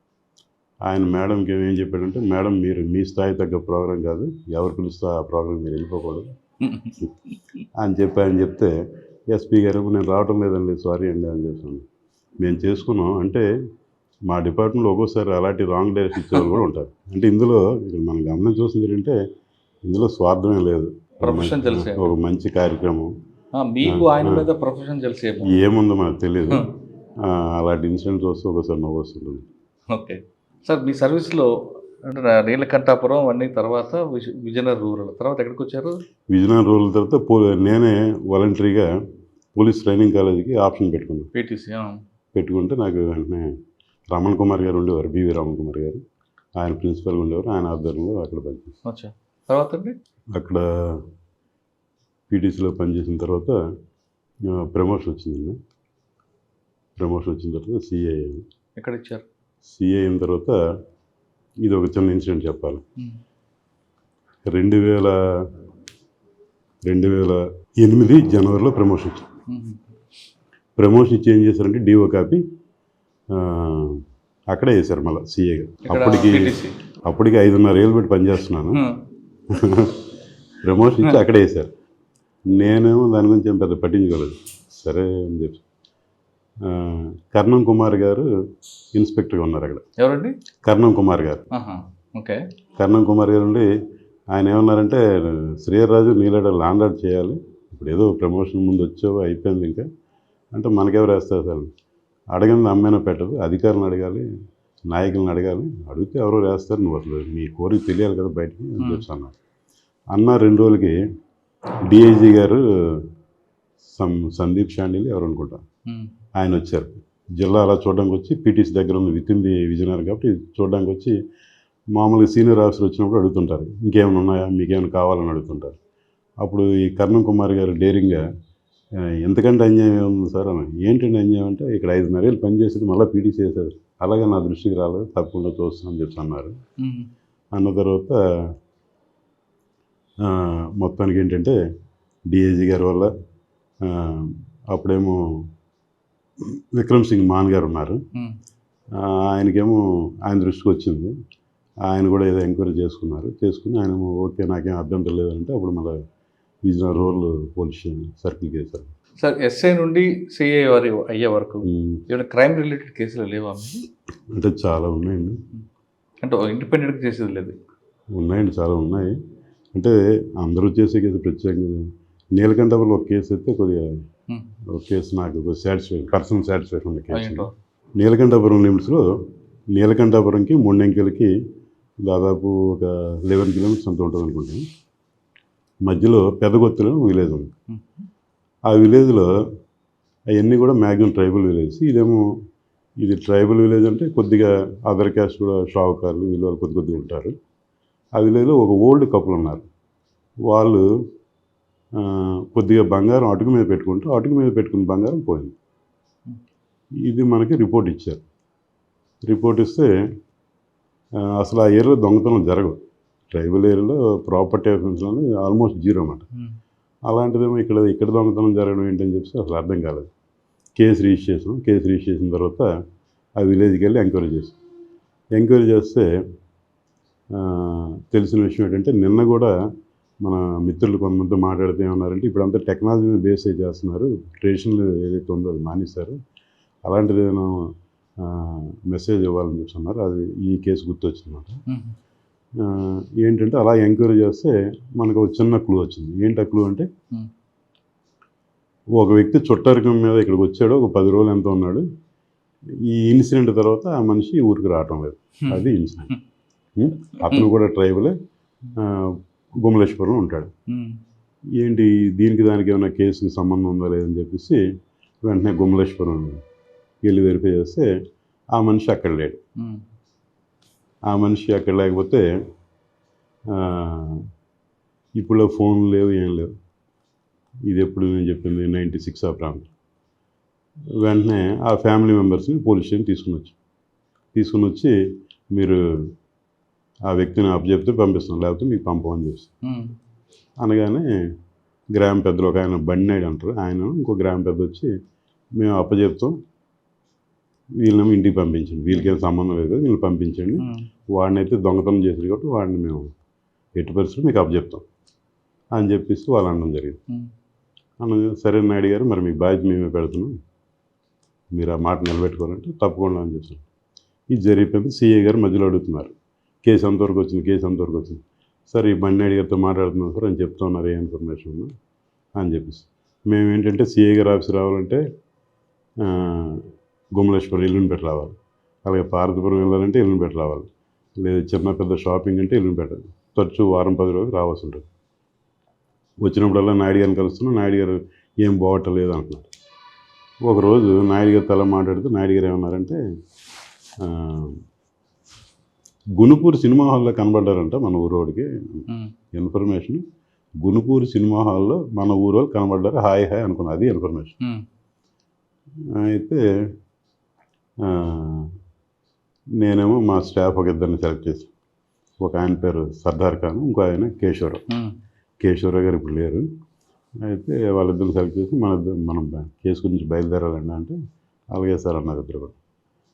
Speaker 3: ఆయన మేడంకి ఏం చెప్పాడంటే, మేడం మీరు మీ స్థాయి తగ్గ ప్రోగ్రాం కాదు, ఎవరు పిలుస్తా ఆ ప్రోగ్రాం మీరు వెళ్ళిపోకూడదు అని చెప్తే ఎస్పీ గారు నేను రావటం లేదండి, సారీ అండి అని చెప్పాను. మేము చేసుకున్నాం అంటే మా డిపార్ట్మెంట్లో ఒక్కోసారి అలాంటి రాంగ్ డైరెక్షన్ ఇచ్చేవాళ్ళు కూడా ఉంటారు. అంటే ఇందులో మనం గమనం చూసింది ఏంటంటే ఇందులో స్వార్థమే లేదు, ఒక మంచి కార్యక్రమం.
Speaker 2: మీకు ఆయన మీద ప్రొఫెషన్ తెలిసి
Speaker 3: ఏముందో మనకు తెలియదు. అలాంటి ఇన్సిడెంట్స్ వస్తే ఒకసారి నవ్వు వస్తుంటుంది.
Speaker 2: ఓకే సార్, మీ సర్వీస్లో అంటే నీలకంఠాపురం అన్ని తర్వాత విజయనగరం రూరల్ తర్వాత ఎక్కడికి వచ్చారు?
Speaker 3: విజయనగరం రూరల్ తర్వాత నేనే వాలంటరీగా పోలీస్ ట్రైనింగ్ కాలేజీకి ఆప్షన్ పెట్టుకున్నాను.
Speaker 2: పీటీసీ
Speaker 3: పెట్టుకుంటే నాకు వెంటనే రమణ్ కుమార్ గారు ఉండేవారు, బివి రమణ్ కుమార్ గారు, ఆయన ప్రిన్సిపల్గా ఉండేవారు. ఆయన ఆధ్వర్యంలో అక్కడ పనిచేస్తాను.
Speaker 2: తర్వాత అండి
Speaker 3: అక్కడ పీటీసీలో పనిచేసిన తర్వాత ప్రమోషన్ వచ్చిందండి. ప్రమోషన్ వచ్చిన తర్వాత సిఐ
Speaker 2: ఎక్కడ ఇచ్చారు?
Speaker 3: సిఐ అయిన తర్వాత ఇది ఒక చిన్న ఇన్సిడెంట్ చెప్పాలి. 2000 2008 జనవరిలో ప్రమోషన్ ఇచ్చారు. ప్రమోషన్ ఇచ్చి ఏం చేశారంటే డిఓ కాపీ అక్కడే వేశారు మళ్ళీ సీఏగా. అప్పటికి 5.5 ఏళ్ళు పెట్టి పనిచేస్తున్నాను. ప్రమోషన్ ఇచ్చి అక్కడే వేశారు. నేనేమో దాని గురించి ఏం పెద్ద పట్టించుకోలేదు. సరే అని చెప్పి కర్ణం కుమార్ గారు ఇన్స్పెక్టర్గా ఉన్నారు అక్కడ.
Speaker 2: ఎవరండి?
Speaker 3: కర్ణం కుమార్ గారు.
Speaker 2: ఓకే.
Speaker 3: కర్ణం కుమార్ గారు ఉండి ఆయన ఏమన్నారంటే, శ్రీహరిరాజు నీలాడ లాండార్డ్ చేయాలి, ఇప్పుడు ఏదో ప్రమోషన్ ముందు వచ్చావు అయిపోయింది, ఇంకా అంటే మనకెవరు వేస్తారు సార్, అడగంది అమ్మైనా పెట్టదు, అధికారులను అడగాలి, నాయకులను అడగాలి, అడిగితే ఎవరో వేస్తారు, నువ్వు అసలు మీ కోరిక తెలియాలి కదా బయటికి అని చెప్పి అన్నారు. అన్న 2 రోజులకి డిఐజీ గారు సందీప్ షాండిల్ ఎవరు అనుకుంటా ఆయన వచ్చారు. జిల్లా అలా చూడడానికి వచ్చి పీటీసీ దగ్గర ఉంది, విత్ ది విజయనగరం కాబట్టి చూడడానికి వచ్చి, మామూలుగా సీనియర్ ఆఫీసర్ వచ్చినప్పుడు అడుగుతుంటారు ఇంకేమైనా ఉన్నాయా, మీకేమైనా కావాలని అడుగుతుంటారు. అప్పుడు ఈ కర్ణం కుమార్ గారు డేరింగ్గా, ఎంతకంటే అన్యాయం ఉంది సార్ అని. ఏంటంటే అన్యాయం అంటే, ఇక్కడ 5.5 ఏళ్ళు పనిచేసి మళ్ళీ పీటీసీ చేశారు, అలాగే నా దృష్టికి రాలేదు, తప్పకుండా చూస్తానని చెప్పి అన్నారు. అన్న తర్వాత మొత్తానికి ఏంటంటే డిఐజీ గారి వల్ల అప్పుడేమో విక్రమ్ సింగ్ మాన్ గారు ఉన్నారు, ఆయనకేమో ఆయన దృష్టికి వచ్చింది, ఆయన కూడా ఏదో ఎంక్వైరీ చేసుకుని ఆయన ఓకే నాకేం అభ్యంతరం లేదంటే అప్పుడు మళ్ళీ Vizianagaram rural police station circle చేశారు.
Speaker 2: సార్ ఎస్ఐ నుండి సిఐ వారి అయ్యే వరకు ఏమైనా క్రైమ్ రిలేటెడ్ కేసులు లేవా?
Speaker 3: అంటే చాలా ఉన్నాయండి.
Speaker 2: అంటే ఇండిపెండెంట్గా చేసేది లేదు?
Speaker 3: ఉన్నాయండి, చాలా ఉన్నాయి. అంటే అందరూ చేసే కేసు ప్రత్యేకంగా నీలకంఠపురంలో ఒక కేసు అయితే కొద్దిగా ఒక కేసు నాకు సాటిస్ఫాక్షన్, పర్సనల్ సాటిస్ఫాక్షన్ ఉన్న కేసు. నీలకంఠపురం లిమిట్స్లో నీలకంఠపురంకి ముండెంకెలకి దాదాపు ఒక 11 కిలోమీటర్స్ అంత ఉంటుంది అనుకుంటాను. మధ్యలో పెదగొత్తులో విలేజ్ ఉంది. ఆ విలేజ్లో అవన్నీ కూడా మ్యాక్సిమం ట్రైబల్ విలేజ్. ఇది ట్రైబల్ విలేజ్ అంటే కొద్దిగా అదర్ క్యాస్ట్ కూడా షావుకారులు వీళ్ళు కొద్దిగా ఉంటారు. ఆ విలేజ్లో ఒక ఓల్డ్ కపుల్ ఉన్నారు. వాళ్ళు కొద్దిగా బంగారం అటుకు మీద పెట్టుకున్న బంగారం పోయింది. ఇది మనకి రిపోర్ట్ ఇచ్చారు. రిపోర్ట్ ఇస్తే అసలు ఆ ఏరియాలో దొంగతనం జరగదు. ట్రైబల్ ఏరియాలో ప్రాపర్టీ అఫెన్స్ అనేది ఆల్మోస్ట్ 0 అన్నమాట. అలాంటిదేమో ఇక్కడ దొంగతనం జరగడం ఏంటని చెప్పి అసలు అర్థం కాలేదు. కేసు రిజిస్టర్ చేసిన తర్వాత ఆ విలేజ్కి వెళ్ళి ఎంక్వైరీ చేస్తే తెలిసిన విషయం ఏంటంటే, నిన్న కూడా మన మిత్రులు కొంతమంది మాట్లాడితే ఏమన్నారంటే, ఇప్పుడు అంతా టెక్నాలజీ బేస్ అయి చేస్తున్నారు, ట్రెడిషనల్ ఏదైతే ఉందో అది మానేశారు, అలాంటిది ఏదైనా మెసేజ్ ఇవ్వాలని చెప్తున్నారు. అది ఈ కేసు గుర్తొచ్చిందన్నమాట. ఏంటంటే అలా ఎంక్వైరీ చేస్తే మనకు ఒక చిన్న క్లూ వచ్చింది. ఏంటి ఆ క్లూ అంటే, ఒక వ్యక్తి చుట్టరికం మీద ఇక్కడికి వచ్చాడు, ఒక 10 రోజులు ఎంత ఉన్నాడు, ఈ ఇన్సిడెంట్ తర్వాత ఆ మనిషి ఊరికి రావటం లేదు. అది ఇన్సిడెంట్. అతను కూడా ట్రైబలే, గుమలేశ్వరంలో ఉంటాడు. ఏంటి దీనికి దానికి ఏమైనా కేసుకి సంబంధం ఉందా లేదని చెప్పేసి వెంటనే గుమలేశ్వరం వెళ్ళి వెరిఫై చేస్తే ఆ మనిషి అక్కడ లేడు. ఆ మనిషి అక్కడ లేకపోతే ఇప్పుడు ఫోన్లు లేవు, ఏం లేవు. ఇది ఎప్పుడు నేను చెప్పింది 96 ఆ ప్రాంతం. వెంటనే ఆ ఫ్యామిలీ మెంబర్స్ని పోలీస్ స్టేషన్ తీసుకుని వచ్చి మీరు ఆ వ్యక్తిని అప్పచెప్తే పంపిస్తాం, లేకపోతే మీకు పంపమని చెప్పి అనగానే గ్రామ పెద్దలు ఒక ఆయన బండినాయుడు అంటారు, ఆయన ఇంకో గ్రామ పెద్ద వచ్చి మేము అప్పచెప్తాం, వీళ్ళని ఇంటికి పంపించండి, వీళ్ళకేం సంబంధం లేదు, వీళ్ళు పంపించండి, వాడినైతే దొంగతనం చేశారు కాబట్టి వాడిని మేము ఎట్టి పరిస్థితులు మీకు అప్పచెప్తాం అని చెప్పేసి వాళ్ళు అనడం జరిగింది. సరే నాయుడు గారు, మరి మీకు బాధ్యత మేమే పెడుతున్నాం, మీరు ఆ మాట నిలబెట్టుకోవాలంటే తప్పకుండా అని చెప్పారు. ఇది జరిగిపోయింది. సిఐ గారు మధ్యలో అడుగుతున్నారు, కేసు ఎంతవరకు వచ్చింది. సార్ ఈ బండినాయుడు గారితో మాట్లాడుతున్నాం సార్ అని చెప్తా ఉన్నారు, ఏ ఇన్ఫర్మేషన్ ఉందో అని చెప్పేసి. మేము ఏంటంటే సిఐ గారు ఆఫీస్ రావాలంటే గుమలేశ్వరం ఎల్లుండిపేట రావాలి, అలాగే పార్వతీపురం వెళ్ళాలంటే ఎల్లుండిపేట రావాలి, లేదా చిన్న పెద్ద షాపింగ్ అంటే ఎల్లుండిపేట, తరచూ వారం 10 రోజులు రావాల్సి ఉంటుంది. వచ్చినప్పుడల్లా నాయుడు గారిని కలుస్తున్నాం, నాయుడు గారు ఏం బాగోట్లేదు అంటున్నారు. ఒకరోజు నాయుడు గారు తల మాట్లాడుతూ నాయుడు గారు ఏమన్నారంటే, గునుపూరు సినిమా హాల్లో కనబడ్డారంట మన ఊరోడికి ఇన్ఫర్మేషన్, గునుపూరు సినిమా హాల్లో మన ఊరోళ్ళు కనబడ్డారు, హాయ్ అనుకున్నా, అది ఇన్ఫర్మేషన్. అయితే నేనేమో మా స్టాఫ్ ఒక ఇద్దరిని సెలెక్ట్ చేసి, ఒక ఆయన పేరు సర్దార్ ఖాన్, ఇంకో ఆయన కేశవరావు గారు ఇప్పుడు లేరు. అయితే వాళ్ళిద్దరు సెలెక్ట్ చేసి మనం కేసు గురించి బయలుదేరాలండి అంటే అలాగే సార్ అన్నారు ఇద్దరు కూడా.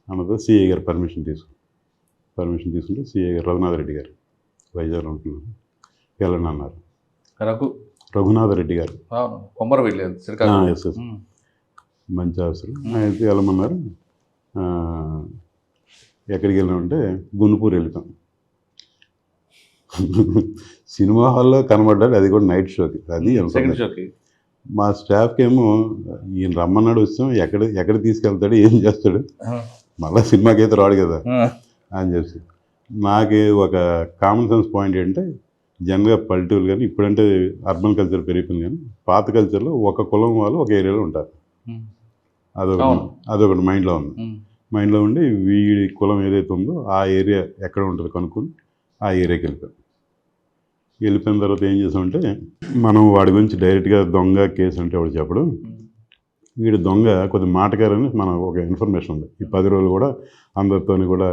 Speaker 3: అన్నది సిఐ గారు పర్మిషన్ తీసుకుంటే సిఐ గారు రఘునాథరెడ్డి గారు వైజాగ్లో ఉంటున్నారు, వెళ్ళండి అన్నారు. రఘునాథరెడ్డి గారు
Speaker 2: కొమ్మర వెళ్ళలేదు శ్రీకాకుళం.
Speaker 3: ఎస్ ఎస్ మంచి ఆఫీసర్. అయితే వెళ్ళమన్నారు. ఎక్కడికి వెళ్ళామంటే గుంటూరు వెళ్ళిపోయాం. సినిమా హాల్లో కనబడ్డాడు, అది కూడా నైట్ షోకి. అది
Speaker 2: సెకండ్ షోకి
Speaker 3: మా స్టాఫ్కి ఏమో ఈయన రమ్మన్నాడు, వచ్చాం, ఎక్కడ తీసుకెళ్తాడు, ఏం చేస్తాడు, మళ్ళీ సినిమాకి అయితే రాడు కదా అని చెప్పి. నాకు ఒక కామన్ సెన్స్ పాయింట్ ఏంటంటే జనరల్గా పల్లెటూరు కానీ ఇప్పుడంటే అర్బన్ కల్చర్ పెరిగిపోయింది, కానీ పాత కల్చర్లో ఒక కులం వాళ్ళు ఒక ఏరియాలో ఉంటారు. అదొకటి మైండ్లో ఉండి వీడి కులం ఏదైతే ఉందో ఆ ఏరియా ఎక్కడ ఉంటుందో కనుక్కొని ఆ ఏరియాకి వెళ్ళిపోయిన తర్వాత ఏం చేసామంటే మనం వాడి గురించి డైరెక్ట్గా దొంగ కేసు అంటే వాడు చెప్పడం, వీడు దొంగ కొద్ది మాటగారని మనకు ఒక ఇన్ఫర్మేషన్ ఉంది. ఈ 10 రోజులు కూడా అందరితోని కూడా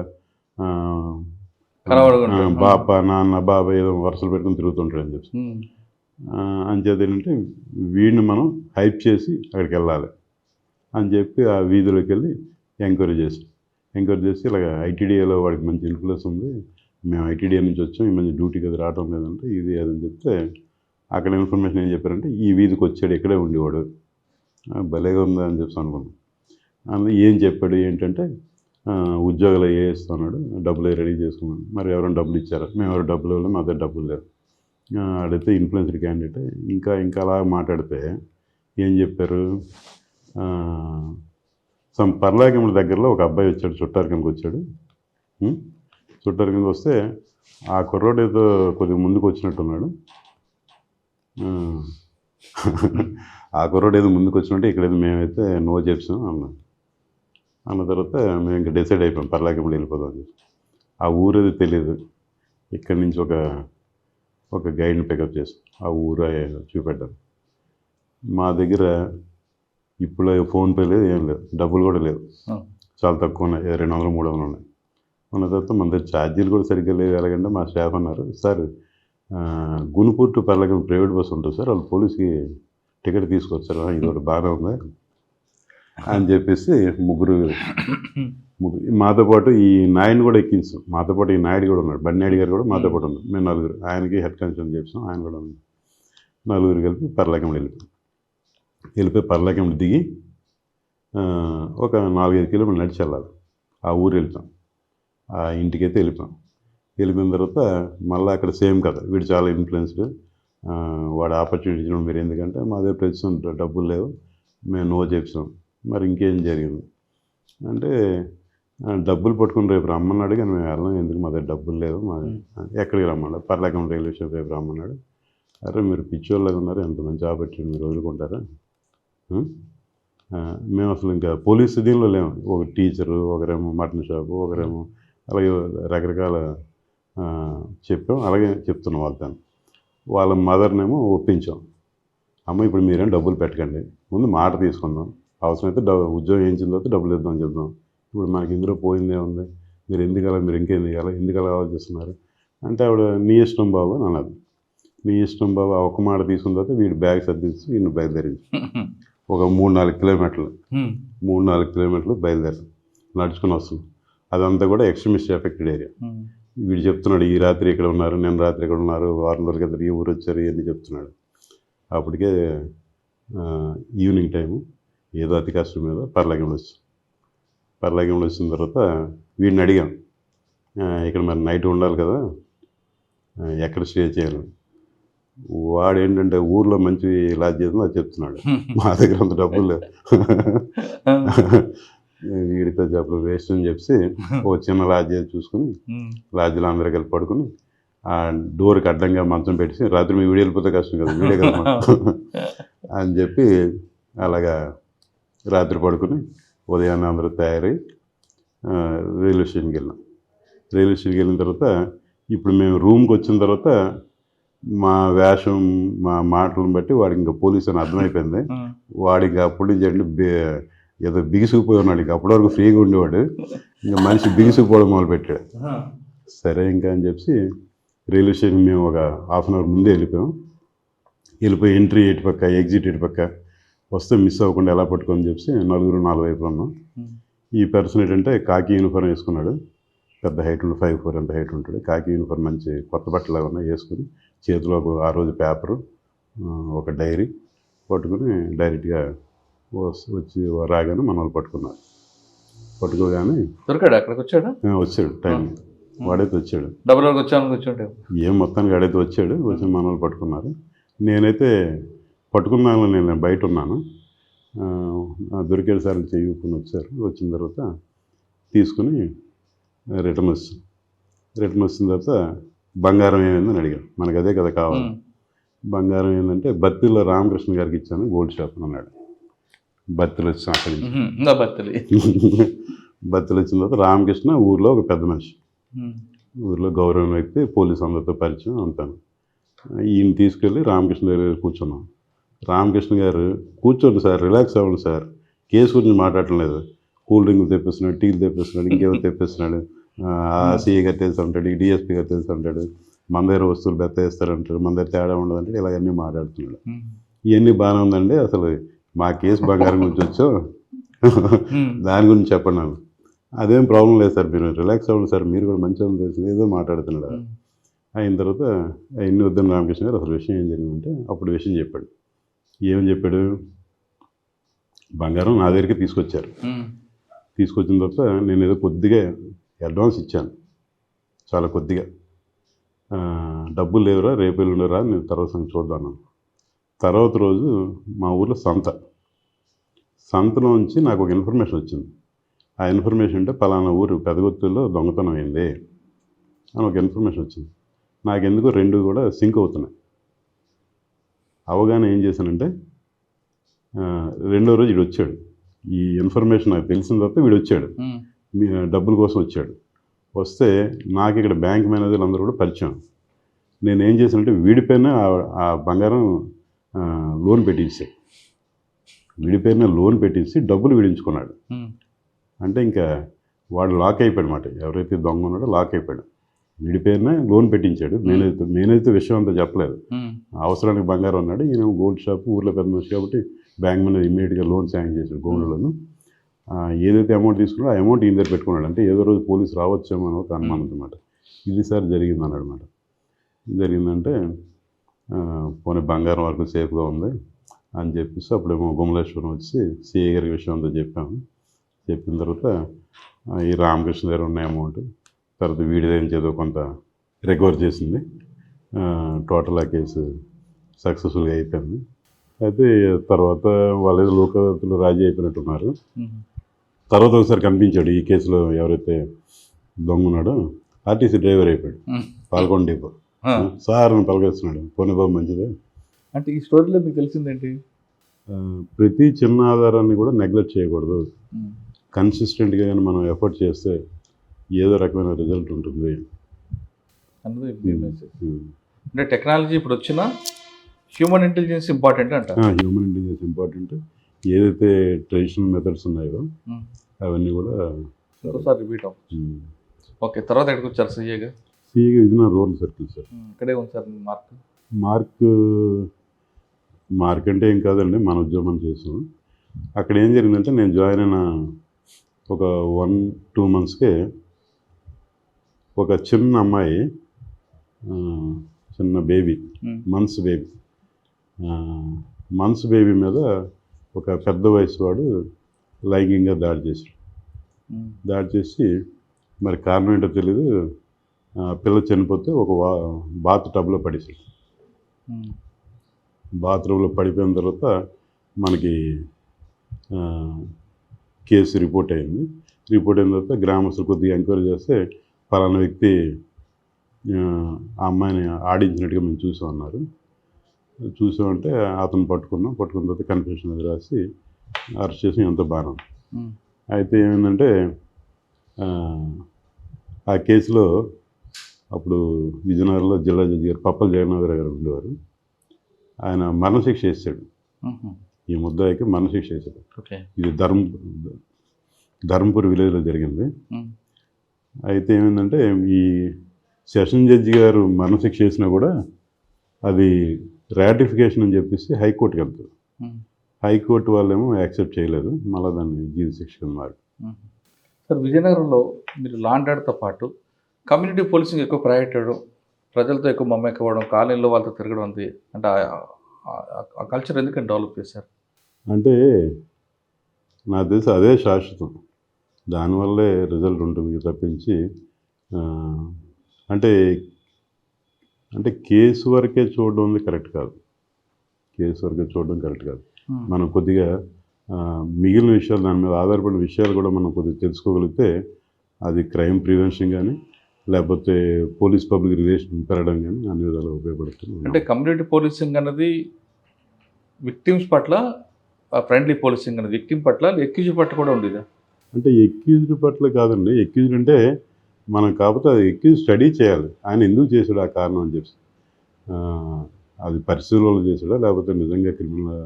Speaker 3: బాప నాన్న బాబా ఏదో వరుసలు పెట్టుకుని తిరుగుతుంటాడు అని చెప్పి. అంచేది ఏంటంటే వీడిని మనం హైప్ చేసి అక్కడికి వెళ్ళాలి అని చెప్పి ఆ వీధిలోకి వెళ్ళి ఎంక్వైరీ చేసి ఇలాగ ఐటీడీఏలో వాడికి మంచి ఇన్ఫ్లుయెన్స్ ఉంది, మేము ఐటీడీఏ నుంచి వచ్చాం, ఈ మంచి డ్యూటీకి అది రావడం లేదంటే ఇది అదని చెప్తే అక్కడ ఇన్ఫర్మేషన్ ఏం చెప్పారంటే ఈ వీధికి వచ్చాడు, ఇక్కడే ఉండేవాడు, భలేగా ఉందా అని చెప్పి అనుకున్నాం. అందులో ఏం చెప్పాడు ఏంటంటే ఉద్యోగాలు ఇస్తున్నాడు, డబ్బులు రెడీ చేసుకున్నాను. మరి ఎవరైనా డబ్బులు ఇచ్చారా? మేము ఎవరు డబ్బులు ఇవ్వలేదు, మా దగ్గర డబ్బులు లేవు. అడిగితే ఇన్ఫ్లుయెన్స్డ్ క్యాండిడేట్. ఇంకా అలా మాట్లాడితే ఏం చెప్పారు, పర్లాకిముడి దగ్గరలో ఒక అబ్బాయి వచ్చాడు, చుట్టారు కిందకి వచ్చాడు. చుట్టారు కిందకి వస్తే ఆ కుర్రోడు ఏదో కొద్దిగా ముందుకు వచ్చినట్టున్నాడు. ఆ కుర్రోడు ఏదో ముందుకు వచ్చినట్టు ఇక్కడైతే మేమైతే నో చెప్పాం అన్న తర్వాత మేము ఇంకా డిసైడ్ అయిపోయాం పర్లాకిముడి వెళ్ళిపోదాం అని చెప్పి. ఆ ఊరేది తెలియదు. ఇక్కడి నుంచి ఒక గైడ్ని పికప్ చేసాం, ఆ ఊరు చూపెట్టాను. మా దగ్గర ఇప్పుడు ఫోన్పే లేదు, ఏం లేదు, డబ్బులు కూడా లేదు, చాలా తక్కువ ఉన్నాయి, 200 300 ఉన్నాయి. ఉన్న తర్వాత మన దగ్గర ఛార్జీలు కూడా సరిగ్గా లేవు. ఎలాగంటే మా స్టాఫ్ అన్నారు, sir Guntur to Parlakhemundi private bus ఉంటుంది సార్, వాళ్ళు పోలీస్కి టికెట్ తీసుకోవచ్చు సార్, ఇది ఒకటి బాగానే ఉంది అని చెప్పేసి ముగ్గురు మాతో పాటు ఈ నాయుడిని కూడా ఎక్కించాం. మాతో పాటు ఈ నాయుడు కూడా ఉన్నాడు, బండినాయుడు గారు కూడా మాతో పాటు ఉన్నారు. మేము 4, ఆయనకి హెడ్ కానిస్టేబుల్ చేసాం, ఆయన కూడా ఉంది. 4 కలిపి పర్లాకిముడి వెళ్ళిపోయి పర్లాకిముడి దిగి ఒక 4-5 కిలోమీటర్లు నడిచి వెళ్ళాలి. ఆ ఊరు వెళ్తాం, ఆ ఇంటికైతే వెళ్ళిపోయిన తర్వాత మళ్ళీ అక్కడ సేమ్ కదా, వీడు చాలా ఇన్ఫ్లుయెన్స్డ్, వాడు ఆపర్చునిటీ ఇచ్చడం మీరు, ఎందుకంటే మా దగ్గర ప్రస్తుతం డబ్బులు లేవు, మేము నో చెప్పాం. మరి ఇంకేం జరిగింది అంటే డబ్బులు పట్టుకుని రేపు రమ్మన్నాడు, కానీ మేము వెళ్ళాం, ఎందుకు మా దగ్గర డబ్బులు లేవు, మా ఎక్కడికి రమ్మన్నాడు, పర్లాకిముడి రైల్వే స్టేషన్ రేపు రమ్మన్నాడు. అరే మీరు పిచ్చోళ్ళగా ఉన్నారు, ఎంత మంచి ఆపర్చునిటీ మీరు వదులుకుంటారా? మేము అసలు ఇంకా పోలీసు దీనిలో లేము. ఒక టీచరు, ఒకరేమో మటన్ షాపు, ఒకరేమో అలాగే రకరకాల చెప్పాం. అలాగే చెప్తున్నాం వాళ్ళ మదర్నేమో ఒప్పించాం. అమ్మ ఇప్పుడు మీరేం డబ్బులు పెట్టకండి, ముందు మాట తీసుకుందాం, అవసరమైతే ఉద్యోగం వేయించిన తర్వాత డబ్బులు ఇద్దామని చెప్దాం. ఇప్పుడు మనకి ఇందులో పోయిందే ఉంది, మీరు మీరు ఇంకేం దిగాలి, ఎందుకు అలా ఆలోచిస్తున్నారు అంటే ఆవిడ నీ ఇష్టం బాబు అని అన్నది. నీ ఇష్టం బాబు ఒక మాట తీసుకున్న తర్వాత వీడు బ్యాగ్ సర్దించి వీడిని బయలుదేరించి ఒక 3-4 కిలోమీటర్లు బయలుదేరాం, నడుచుకుని వస్తున్నాం. అదంతా కూడా ఎక్స్ట్రీమిస్ట్ ఎఫెక్టెడ్ ఏరియా. వీడు చెప్తున్నాడు ఈ రాత్రి ఇక్కడ ఉన్నారు, నేను రాత్రి ఇక్కడ ఉన్నారు, వారం రోజుల కింద ఈ ఊరు వచ్చారు, ఇవన్నీ చెప్తున్నాడు. అప్పటికే ఈవినింగ్ టైము, ఏదో అతి కష్టం మీద పర్లాకిముడి వచ్చిన తర్వాత వీడిని అడిగాం, ఇక్కడ మరి నైట్ ఉండాలి కదా, ఎక్కడ స్టే చేయాలి. వాడు ఏంటంటే ఊర్లో మంచి లాడ్జ్ చేద్దాం అది చెప్తున్నాడు, మా దగ్గర అంత డబ్బులు లేవు, వీడితో చెప్పలు వేస్ట్ అని చెప్పి ఓ చిన్న లాడ్జ్ చూసుకుని లాడ్జ్లో అందరూ కలిపి పడుకుని ఆ డోర్కి అడ్డంగా మంచం పెట్టి రాత్రి మీ వీడియో వెళ్ళిపోతే కష్టం కదా, వీడియో కదా అని చెప్పి అలాగా రాత్రి పడుకుని ఉదయాన్నే అందరూ తయారై రైల్వే స్టేషన్కి వెళ్ళిన తర్వాత ఇప్పుడు మేము రూమ్కి వచ్చిన తర్వాత మా వేషం మా మాటలను బట్టి వాడికి ఇంకా పోలీసు అని అర్థమైపోయింది. వాడికి అప్పటి నుంచి అంటే ఏదో బిగిసిపోయి ఉన్నాడు, ఇంకా అప్పటి వరకు ఫ్రీగా ఉండేవాడు, ఇంకా మనిషి బిగిసిపోవడం మొదలుపెట్టాడు. సరే ఇంకా అని చెప్పి రైల్వే స్టేషన్ మేము ఒక 1/2 అవర్ ముందే వెళ్ళిపోయి ఎంట్రీ ఎటు పక్క ఎగ్జిట్ ఎటు పక్క వస్తే మిస్ అవ్వకుండా ఎలా పట్టుకొని చెప్పి నలుగురు 4 వైపులు ఉన్నాం. ఈ పర్సన్ ఏంటంటే కాకి యూనిఫామ్ వేసుకున్నాడు, పెద్ద హైట్ ఉండి 5'4" అంత హైట్ ఉంటాడు. కాకి యూనిఫామ్ మంచి కొత్త బట్టలు ఉన్నాయి వేసుకుని చేతిలో ఆ రోజు పేపరు, ఒక డైరీ పట్టుకుని డైరెక్ట్గా వచ్చి రాగానే మన వాళ్ళు పట్టుకున్నారు. పట్టుకోగానే
Speaker 2: దొరికాడు, అక్కడికి వచ్చాడా?
Speaker 3: వచ్చాడు టైం, వాడైతే వచ్చాడు.
Speaker 2: డబ్బులు వచ్చాను కూర్చుంటే
Speaker 3: ఏం మొత్తానికి ఆడైతే వచ్చాడు. వచ్చి మన వాళ్ళు పట్టుకున్నారు. నేనైతే పట్టుకున్నాను, నేను బయట ఉన్నాను. దొరికేడు సార్లు చెయ్యుకుని వచ్చారు. వచ్చిన తర్వాత తీసుకుని రిటర్న్ వచ్చిన తర్వాత బంగారం ఏమైందని అడిగాను. మనకు అదే కదా కావాలి. బంగారం ఏంటంటే బత్తిలో రామకృష్ణ గారికి ఇచ్చాను గోల్డ్ షాప్ అన్నాడు. బత్తిలు వచ్చాం అక్కడి నుంచి. బత్తిలు వచ్చిన తర్వాత రామకృష్ణ ఊర్లో ఒక పెద్ద మనిషి, ఊర్లో గౌరవం వ్యక్తి, పోలీసు అందరితో పరిచయం అంతాను. ఈయన తీసుకెళ్ళి రామకృష్ణ దగ్గర కూర్చున్నాం. రామకృష్ణ గారు కూర్చోండి సార్, రిలాక్స్ అవ్వండి సార్, కేసు గురించి మాట్లాడటం లేదు. కూల్ డ్రింక్లు తెప్పిస్తున్నాడు, టీలు తెప్పిస్తున్నాడు, ఇంకేమో తెప్పిస్తున్నాడు. సిఐ గారు తెలుసు అంటాడు, డిఎస్పీ గారు తెలుసు అంటాడు, మన దగ్గర వస్తువులు బెత్త వేస్తారంటాడు, మన దగ్గర తేడా ఉండదంటే ఇలాగన్నీ మాట్లాడుతున్నాడు. ఇవన్నీ బాగానే ఉందండి, అసలు మా కేసు బంగారం గురించి వచ్చో దాని గురించి చెప్పండి నాకు. అదేం ప్రాబ్లం లేదు సార్, మీరు రిలాక్స్ అవ్వండి సార్, మీరు కూడా మంచిగా తెలుసు ఏదో మాట్లాడుతున్నాడు. అయిన తర్వాత అవన్నీ వద్దని రామకృష్ణ గారు అసలు విషయం ఏం జరిగిందంటే అప్పుడు విషయం చెప్పాడు. ఏమని చెప్పాడు, బంగారం నా దగ్గరికి తీసుకొచ్చారు. తీసుకొచ్చిన తర్వాత నేను ఏదో కొద్దిగా అడ్వాన్స్ ఇచ్చాను, చాలా కొద్దిగా. డబ్బులు లేవురా, రేపు ఎల్లుండరా, నేను తర్వాత చూద్దాను. తర్వాత రోజు మా ఊర్లో సంతలోంచి నాకు ఒక ఇన్ఫర్మేషన్ వచ్చింది. ఆ ఇన్ఫర్మేషన్ అంటే పలానా ఊరు పెదగుత్తుల్లో దొంగతనం అయింది అని ఒక ఇన్ఫర్మేషన్ వచ్చింది. నాకెందుకో రెండు కూడా సింక్ అవుతున్నాయి. అవగానే ఏం చేశానంటే రెండో రోజు వీడు వచ్చాడు. ఈ ఇన్ఫర్మేషన్ నాకు తెలిసిన తర్వాత వీడు వచ్చాడు, డబ్బుల కోసం వచ్చాడు. వస్తే నాకు ఇక్కడ బ్యాంక్ మేనేజర్లు అందరూ కూడా పరిచయం. నేను ఏం చేశానంటే వీడిపైన ఆ బంగారం లోన్ పెట్టించాడు. వీడిపైన లోన్ పెట్టించి డబ్బులు విడించుకున్నాడు. అంటే ఇంకా వాడు లాక్ అయిపోయాడు అన్నమాట. ఎవరైతే దొంగ ఉన్నాడో లాక్ అయిపోయాడు. వీడిపైన లోన్ పెట్టించాడు. నేనైతే విషయం అంతా చెప్పలేదు. అవసరానికి బంగారం ఉన్నాడు. ఈయన గోల్డ్ షాప్ ఊర్లో పెద్ద మనిషి కాబట్టి బ్యాంక్ మేనేజర్ ఇమ్మీడియట్గా లోన్ శాంక్షన్ చేశాడు గోల్డ్ లోన్. ఏదైతే అమౌంట్ తీసుకున్నాడో ఆ అమౌంట్ ఈయన దగ్గర పెట్టుకున్నాడు. అంటే ఏదో రోజు పోలీసు రావచ్చేమో అని ఒక అనుమానం అనమాట. ఇది సార్ జరిగింది అన్నాడు అనమాట. జరిగిందంటే పోనీ బంగారం వరకు సేఫ్గా ఉంది అని చెప్పేసి అప్పుడేమో గుమలేశ్వరం వచ్చి సిఐ గారి విషయం అంతా చెప్పాము. చెప్పిన తర్వాత ఈ రామకృష్ణ దగ్గర ఉన్న అమౌంట్ తర్వాత వీడిదేం ఏదో కొంత రికవర్ చేసింది. టోటల్ ఆ కేసు సక్సెస్ఫుల్గా అయిపోయింది. అయితే తర్వాత వాళ్ళు ఏదో లోకతులు రాజీ అయిపోయినట్టున్నారు. తర్వాత ఒకసారి కనిపించాడు ఈ కేసులో ఎవరైతే దొంగ ఉన్నాడో, ఆర్టీసీ డ్రైవర్ అయిపోయాడు. పాల్గొండ డిపో సార్ అని పలకరిస్తున్నాడు. పోనీ బాబు మంచిదే.
Speaker 2: అంటే ఈ స్టోరీలో మీకు తెలిసిందేంటి,
Speaker 3: ప్రతి చిన్న ఆధారాన్ని కూడా నెగ్లెక్ట్ చేయకూడదు. కన్సిస్టెంట్గా కానీ మనం ఎఫర్ట్ చేస్తే ఏదో రకమైన రిజల్ట్ ఉంటుంది
Speaker 2: అన్నది అంటే టెక్నాలజీ ఇప్పుడు వచ్చినా హ్యూమన్ ఇంటెలిజెన్స్ ఇంపార్టెంట్ అంట.
Speaker 3: Human intelligence important. ఏదైతే ట్రెడిషనల్ మెథడ్స్ ఉన్నాయో అవన్నీ కూడా
Speaker 2: ఇంకోసారి రిపీట్ అవ్వచ్చు. ఓకే, తర్వాత ఎక్కడికి వచ్చారు సీఏగా?
Speaker 3: సీఏగా విజయనగరం రూరల్ సర్కిల్ సార్.
Speaker 2: ఇక్కడే ఉంది సార్ మార్క్.
Speaker 3: మార్క్ అంటే ఏం కాదండి, మన ఉద్యోగం చేసాం. అక్కడ ఏం జరిగిందంటే నేను జాయిన్ అయిన ఒక 1-2 monthsకే ఒక చిన్న అమ్మాయి, చిన్న బేబీ, మంత్స్ బేబీ మీద ఒక పెద్ద వయసు వాడు లైంగికంగా దాడి చేసి మరి కారణం ఏంటో తెలీదు, పిల్ల చనిపోతే ఒక బాత్ టబ్లో పడేసాడు. బాత్రూంలో పడిపోయిన తర్వాత మనకి కేసు రిపోర్ట్ అయింది. రిపోర్ట్ అయిన తర్వాత గ్రామస్తులు కొద్దిగా ఎంక్వైరీ చేస్తే ఫలానా వ్యక్తి ఆ అమ్మాయిని ఆడించినట్టుగా మేము చూసామన్నారు. చూసామంటే అతను పట్టుకున్న తర్వాత కన్ఫెషన్ అది రాసి అరెస్ట్ చేసి ఎంత బాగా. అయితే ఏమైందంటే ఆ కేసులో అప్పుడు విజయనగరంలో జిల్లా జడ్జి గారు పప్పల జగన్నాథరావు గారు ఉండేవారు. ఆయన మరణశిక్ష వేసాడు. ఈ ముద్దాయికి మరణశిక్ష వేసాడు. ఇది ధర్మపూర్ విలేజ్లో జరిగింది. అయితే ఏమైందంటే ఈ సెషన్ జడ్జి గారు మరణశిక్ష వేసినా కూడా అది రాటిఫికేషన్ అని చెప్పేసి హైకోర్టుకి వెళ్తుంది. హైకోర్టు వాళ్ళేమో యాక్సెప్ట్ చేయలేదు, మళ్ళీ దాన్ని జీవిత శిక్ష కింద మారి.
Speaker 2: సార్, విజయనగరంలో మీరు లా అండ్ ఆర్డర్తో పాటు కమ్యూనిటీ పోలీసింగ్ ఎక్కువ ప్రయారిటీ ఇవ్వడం, ప్రజలతో ఎక్కువ మమ్మకవ్వడం, కాలనీలో వాళ్ళతో తిరగడం అంతే అంటే ఆ కల్చర్ ఎందుకని డెవలప్ చేశారు?
Speaker 3: అంటే నాకు తెలిసి అదే శాశ్వతం, దానివల్లే రిజల్ట్ ఉంటుంది తప్పించి ఆ, అంటే అంటే కేసు వరకే చూడడం కరెక్ట్ కాదు. కేసు వరకే చూడడం కరెక్ట్ కాదు. మనం కొద్దిగా మిగిలిన విషయాలు, దాని మీద ఆధారపడిన విషయాలు కూడా మనం కొద్దిగా తెలుసుకోగలిగితే అది క్రైమ్ ప్రివెన్షన్ కానీ లేకపోతే పోలీస్ పబ్లిక్ రిలేషన్ పెరగడం కానీ అన్ని విధాలు ఉపయోగపడుతుంది.
Speaker 2: అంటే కమ్యూనిటీ పోలీసింగ్ అన్నది విక్టిమ్స్ పట్ల, ఫ్రెండ్లీ పోలీసింగ్ అనేది విక్టిమ్ పట్ల, ఎక్యూజ్డ్ పట్ల కూడా ఉండేదా?
Speaker 3: అంటే ఎక్యూజ్డ్ పట్ల కాదండి. ఎక్యూజ్డ్ అంటే మనం కాకపోతే అది ఎక్యూజ్ స్టడీ చేయాలి, ఆయన ఎందుకు చేశాడు ఆ కారణం అని చెప్పి. అది పరిశీలనలు చేశాడా లేకపోతే నిజంగా క్రిమినల్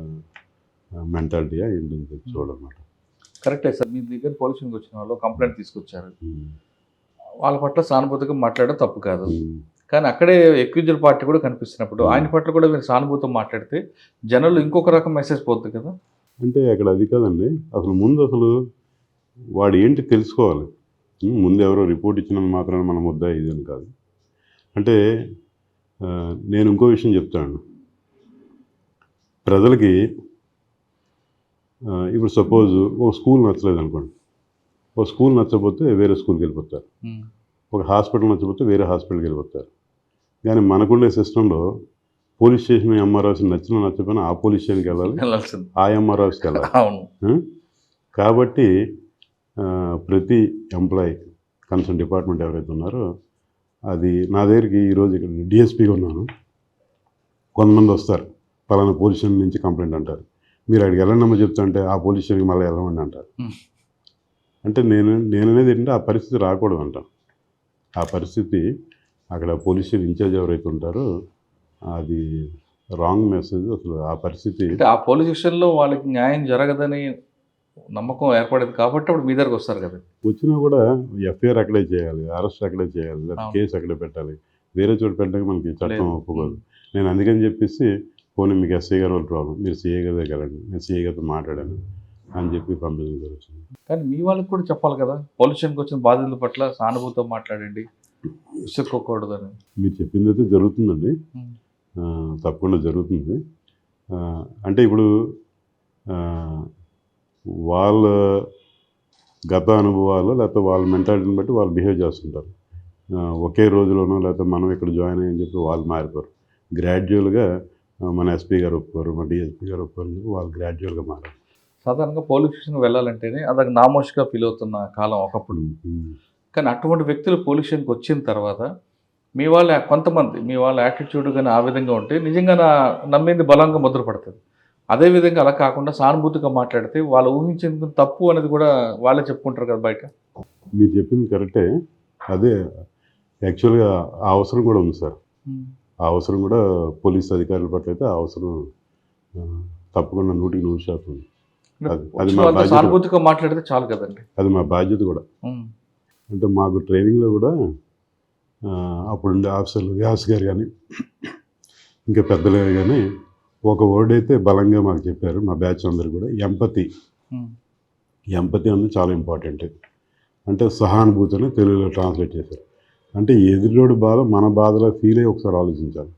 Speaker 3: మెంటాలిటీయా ఏంటని చెప్పి చూడాలన్నమాట.
Speaker 2: కరెక్టే సార్, మీ దగ్గర పోలీసింగ్ వచ్చిన వాళ్ళు కంప్లైంట్ తీసుకొచ్చారు, వాళ్ళ పట్ల సానుభూతిగా మాట్లాడడం తప్పు కాదు. కానీ అక్కడే ఎక్యూజ్డ్ పార్టీ కూడా కనిపిస్తున్నప్పుడు ఆయన పట్ల కూడా మీరు సానుభూతితో మాట్లాడితే జనాలు ఇంకొక రకం మెసేజ్ పోతుంది కదా.
Speaker 3: అంటే అక్కడ అది కాదండి, అసలు వాడు ఏంటి తెలుసుకోవాలి. ముందు ఎవరో రిపోర్ట్ ఇచ్చినందుకు మాత్రమే మనం వద్దా ఇది అని కాదు. అంటే నేను ఇంకో విషయం చెప్తాను. ప్రజలకి ఇప్పుడు సపోజ్ ఒక స్కూల్ నచ్చలేదు అనుకోండి, ఒక స్కూల్ నచ్చకపోతే వేరే స్కూల్కి వెళ్ళిపోతారు, ఒక హాస్పిటల్ నచ్చకపోతే వేరే హాస్పిటల్కి వెళ్ళిపోతారు. కానీ మనకుండే సిస్టంలో పోలీస్ స్టేషన్ ఎంఆర్ ఆఫీస్ నచ్చకపోయినా ఆ పోలీస్ స్టేషన్కి వెళ్ళాలి, ఆ ఎంఆర్ ఆఫీస్కి వెళ్ళాలి. కాబట్టి ప్రతి ఎంప్లాయీ కన్సర్న్ డిపార్ట్మెంట్ ఎవరైతే ఉన్నారో, అది నా దగ్గరికి ఈరోజు ఇక్కడ డిఎస్పీగా ఉన్నాను, కొంతమంది వస్తారు పలానా పోలీస్ స్టేషన్ నుంచి కంప్లైంట్ అంటారు, మీరు అక్కడికి వెళ్ళండమ్మా చెప్తా అంటే ఆ పోలీస్ స్టేషన్కి మళ్ళీ వెళ్ళమండి అంటారు. అంటే నేను అనేది ఏంటంటే ఆ పరిస్థితి రాకూడదు అంటాను. ఆ పరిస్థితి అక్కడ పోలీస్ స్టేషన్ ఇన్ఛార్జ్ ఎవరైతే ఉంటారో అది రాంగ్ మెసేజ్. అసలు ఆ పరిస్థితి
Speaker 2: అంటే ఆ పోలీస్ స్టేషన్లో వాళ్ళకి న్యాయం జరగదని నమ్మకం ఏర్పడేది కాబట్టి అప్పుడు మీ దగ్గరకు వస్తారు కదా.
Speaker 3: వచ్చినా కూడా ఎఫ్ఐఆర్ అక్కడే చేయాలి, అరెస్ట్ అక్కడే చేయాలి, లేదా కేసు అక్కడే పెట్టాలి, వేరే చోట పెట్టడానికి మనకి చట్టం ఒప్పుకోదు. నేను అందుకని చెప్పేసి పోనీ మీకు ఎస్ఐ గారు వాళ్ళు ప్రాబ్లం, మీరు సిఐ గారి దగ్గర వెళ్ళండి, నేను సిఐ గారితో మాట్లాడాను అని చెప్పి పంపించడం జరుగుతుంది.
Speaker 2: కానీ మీ వాళ్ళకి కూడా చెప్పాలి కదా, పోలీస్ స్టేషన్కి వచ్చిన బాధితుల పట్ల సానుభూతితో మాట్లాడండి, విసుక్కోకూడదని.
Speaker 3: మీరు చెప్పింది అయితే జరుగుతుందండి, తప్పకుండా జరుగుతుంది. అంటే ఇప్పుడు వాళ్ళ గత అనుభవాలు లేకపోతే వాళ్ళ మెంటాలిటీని బట్టి వాళ్ళు బిహేవ్ చేస్తుంటారు. ఒకే రోజులోనో లేకపోతే మనం ఇక్కడ జాయిన్ అయ్యని చెప్పి వాళ్ళు మారిపోరు. గ్రాడ్యువల్గా మన ఎస్పీ గారు ఒప్పుకోరు, మన డిఎస్పీ గారు ఒప్పుకోరు, చెప్పి వాళ్ళు గ్రాడ్యువల్గా మారారు.
Speaker 2: సాధారణంగా పోలీస్ స్టేషన్కి వెళ్ళాలంటేనే అదొక నామోషిగా ఫీల్ అవుతున్న కాలం ఒకప్పుడు. కానీ అటువంటి వ్యక్తులు పోలీస్ స్టేషన్కి వచ్చిన తర్వాత మీ వాళ్ళ యాటిట్యూడ్ కానీ ఆ విధంగా ఉంటే నిజంగా నమ్మింది బలంగా ముద్ర పడుతుంది. అదేవిధంగా అలా కాకుండా సానుభూతిగా మాట్లాడితే వాళ్ళు ఊహించేందుకు తప్పు అనేది కూడా వాళ్ళే చెప్పుకుంటారు కదా బయట.
Speaker 3: మీరు చెప్పింది కరెక్టే. అదే యాక్చువల్గా ఆ అవసరం కూడా ఉంది సార్. ఆ అవసరం కూడా పోలీస్ అధికారుల పట్ల అయితే ఆ అవసరం తప్పకుండా 100% ఉంది. అది మా బాధ్యత.
Speaker 2: సానుభూతిగా మాట్లాడితే చాలు కదండి,
Speaker 3: అది మా బాధ్యత కూడా. అంటే మాకు ట్రైనింగ్లో కూడా అప్పుడుండే ఆఫీసర్లు వ్యాస్ గారు కానీ ఇంకా పెద్దలు కానీ ఒక వర్డ్ అయితే బలంగా మాకు చెప్పారు, మా బ్యాచ్ అందరు కూడా, ఎంపతి. ఎంపతి అనేది చాలా ఇంపార్టెంట్. అంటే సహానుభూతి అని తెలుగులో ట్రాన్స్లేట్ చేశారు. అంటే ఎదురోడు బాధ మన బాధలో ఫీల్ అయ్యి ఒకసారి ఆలోచించాలి.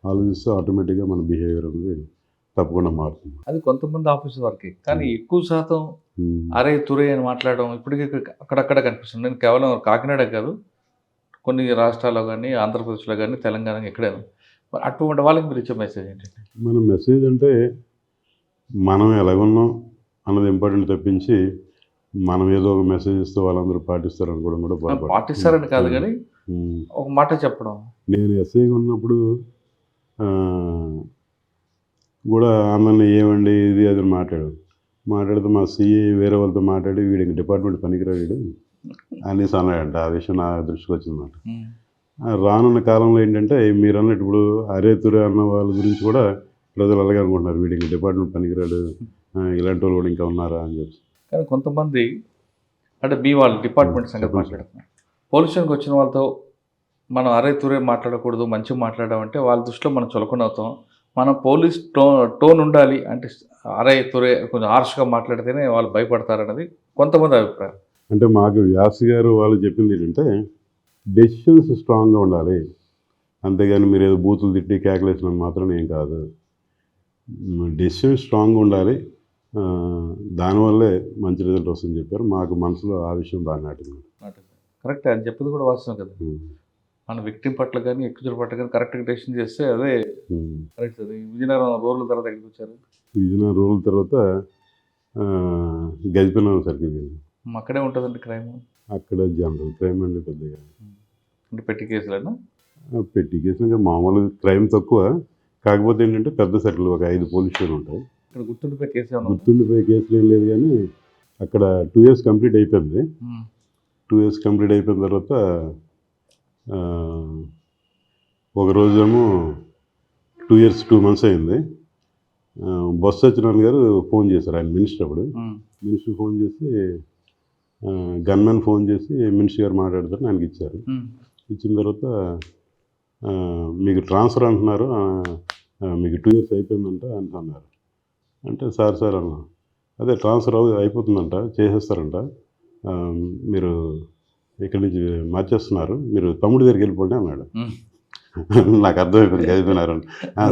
Speaker 3: ఆలోచిస్తే ఆటోమేటిక్గా మన బిహేవియర్ అనేది తప్పకుండా మారుతుంది.
Speaker 2: అది కొంతమంది ఆఫీసర్ వరకే, కానీ ఎక్కువ శాతం అరే తురే అని మాట్లాడడం ఇప్పటికీ అక్కడక్కడ కనిపిస్తుంది. నేను కేవలం కాకినాడ కాదు, కొన్ని రాష్ట్రాల్లో కానీ ఆంధ్రప్రదేశ్లో కానీ తెలంగాణ ఎక్కడైనా అటువంటి వాళ్ళకి మీరు ఇచ్చే మెసేజ్ ఏంటంటే?
Speaker 3: మన మెసేజ్ అంటే మనం ఎలాగున్నాం అన్నది ఇంపార్టెంట్ తప్పించి మనం ఏదో ఒక మెసేజ్ ఇస్తే వాళ్ళందరూ పాటిస్తారు అనుకోవడం కూడా
Speaker 2: పాటిస్తారని కాదు, కానీ ఒక మాట చెప్పడం.
Speaker 3: నేను ఎస్ఐగా ఉన్నప్పుడు కూడా అందరినీ ఏమండి ఇది అది మాట్లాడితే మా సిఐ వేరే వాళ్ళతో మాట్లాడి వీడికి డిపార్ట్మెంట్ పనికిరాడు అనేసి అన్నాడంట. ఆ విషయం నా దృష్టికి వచ్చిందన్నమాట. రానున్న కాలంలో ఏంటంటే మీరు అన్నట్టు ఇప్పుడు అరే తురే అన్న వాళ్ళ గురించి కూడా ప్రజలు అలాగే అనుకుంటున్నారు, వీడికి డిపార్ట్మెంట్ పనికిరాడు, ఇలాంటి వాళ్ళు కూడా ఇంకా ఉన్నారా అని చెప్పి.
Speaker 2: కానీ కొంతమంది అంటే మీ వాళ్ళు డిపార్ట్మెంట్ సంగతి మాట్లాడుతున్నారు, పోలీస్ స్టేషన్కి వచ్చిన వాళ్ళతో మనం అరే తురే మాట్లాడకూడదు, మంచిగా మాట్లాడమంటే వాళ్ళ దృష్టిలో మనం చులకన అవుతాం. మన పోలీస్ టోన్ ఉండాలి. అంటే అరే తురే కొంచెం హార్ష్గా మాట్లాడితేనే వాళ్ళు భయపడతారన్నది కొంతమంది అభిప్రాయం.
Speaker 3: అంటే మాకు వ్యాస్ గారు వాళ్ళు చెప్పింది ఏంటంటే డెసిషన్స్ స్ట్రాంగ్గా ఉండాలి, అంతేగాని మీరు ఏదో బూతులు తిట్టి క్యాకులేషన్ మాత్రం ఏం కాదు. డెసిషన్ స్ట్రాంగ్గా ఉండాలి, దానివల్లే మంచి రిజల్ట్ వస్తుందని చెప్పారు. మాకు మనసులో ఆ విషయం బాగా నాటింది.
Speaker 2: కరెక్ట్, అని చెప్పింది కూడా వాస్తవం కదా. మన విక్టిమ్ పట్ల కానీ ఎక్యూజర్ పట్ల కానీ కరెక్ట్గా డెసిషన్ చేస్తే అదే కరెక్ట్. అది విజయనగరం రోజుల తర్వాత ఎక్కడికి వచ్చారు?
Speaker 3: విజయనగరం రోజుల తర్వాత గజపతినగరం సర్కిల్.
Speaker 2: అక్కడే ఉంటుందండి క్రైమ్.
Speaker 3: అక్కడ జనరల్ క్రైమ్ అండి, పెద్దగా
Speaker 2: అంటే పెట్టి కేసులైనా
Speaker 3: పెట్టి కేసులు మామూలు క్రైమ్ తక్కువ. కాకపోతే ఏంటంటే పెద్ద సర్కిల్ ఒక 5 పోలీస్ స్టేషన్లు ఉంటాయి.
Speaker 2: ఇక్కడ గుర్తుండిపోయే కేసు ఏమన్నా?
Speaker 3: గుర్తుండిపోయే కేసులు ఏం లేదు, కానీ అక్కడ 2 years కంప్లీట్ అయిపోయింది. 2 years కంప్లీట్ అయిపోయిన తర్వాత ఒకరోజేమో 2 years 2 months అయింది. బొత్స సత్యనారాయణ గారు ఫోన్ చేశారు, ఆయన మినిస్టర్ అప్పుడు. మినిస్టర్ ఫోన్ చేసి గన్మెన్ ఫోన్ చేసి మినిస్టర్ గారు మాట్లాడతారు, ఆయనకి ఇచ్చారు. ఇచ్చిన తర్వాత మీకు ట్రాన్స్ఫర్ అంటున్నారు, మీకు 2 years అయిపోయిందంట అని అన్నారు. అంటే సార్ అన్నా, అదే ట్రాన్స్ఫర్ అయిపోతుందంట, చేసేస్తారంట, మీరు ఇక్కడి నుంచి మార్చేస్తున్నారు, మీరు తమ్ముడి దగ్గరికి వెళ్ళిపోండి అన్నాడు. నాకు అర్థమైపోయింది గజపతినగరం.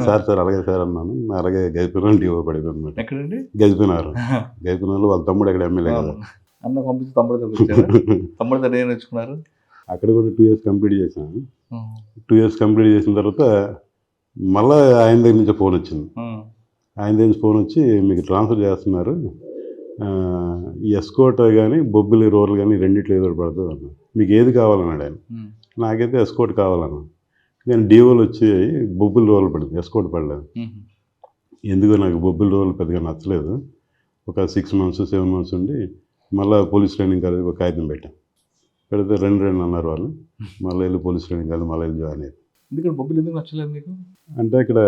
Speaker 3: సార్ అలాగే సార్ అన్నాను. అలాగే గజపతినగరం డివో పడిపోయింది.
Speaker 2: ఎక్కడండి?
Speaker 3: గజపతినగరంలో వాళ్ళ తమ్ముడు అక్కడ ఎమ్మెల్యే కదా.
Speaker 2: అన్న పంపించి తమ్ముడి దగ్గర తమ్ముడి దగ్గర ఏం నేర్చుకున్నారు?
Speaker 3: అక్కడ కూడా 2 years కంప్లీట్ చేశాను. 2 years కంప్లీట్ చేసిన తర్వాత మళ్ళీ ఆయన దగ్గర నుంచి ఫోన్ వచ్చింది. ఆయన దగ్గర నుంచి ఫోన్ వచ్చి మీకు ట్రాన్స్ఫర్ చేస్తున్నారు, ఎస్కోట్ కానీ బొబ్బిలి రోల్ కానీ రెండిట్లో ఏదో పడుతుంది అన్న, మీకు ఏది కావాలన్నాడు ఆయన. నాకైతే ఎస్కోట్ కావాలన్నా. నేను డివోలు వచ్చి బొబ్బిలి రోల్ పడింది, ఎస్కోట్ పడలేదు. ఎందుకో నాకు బొబ్బిలి రోల్ పెద్దగా నచ్చలేదు. ఒక 6 months 7 months ఉండి మళ్ళీ పోలీస్ ట్రైనింగ్ కాలేజ్ ఒక కాగితం పెట్టాను. పెడితే 2 అన్నారు వాళ్ళు. మళ్ళీ వెళ్ళి పోలీస్ ట్రైనింగ్ కాలేజ్ మళ్ళీ వెళ్ళి జాయిన్ అయ్యారు.
Speaker 2: ఎందుకంటే బొబ్బిలి ఎందుకు నచ్చలేదు మీకు?
Speaker 3: అంటే ఇక్కడ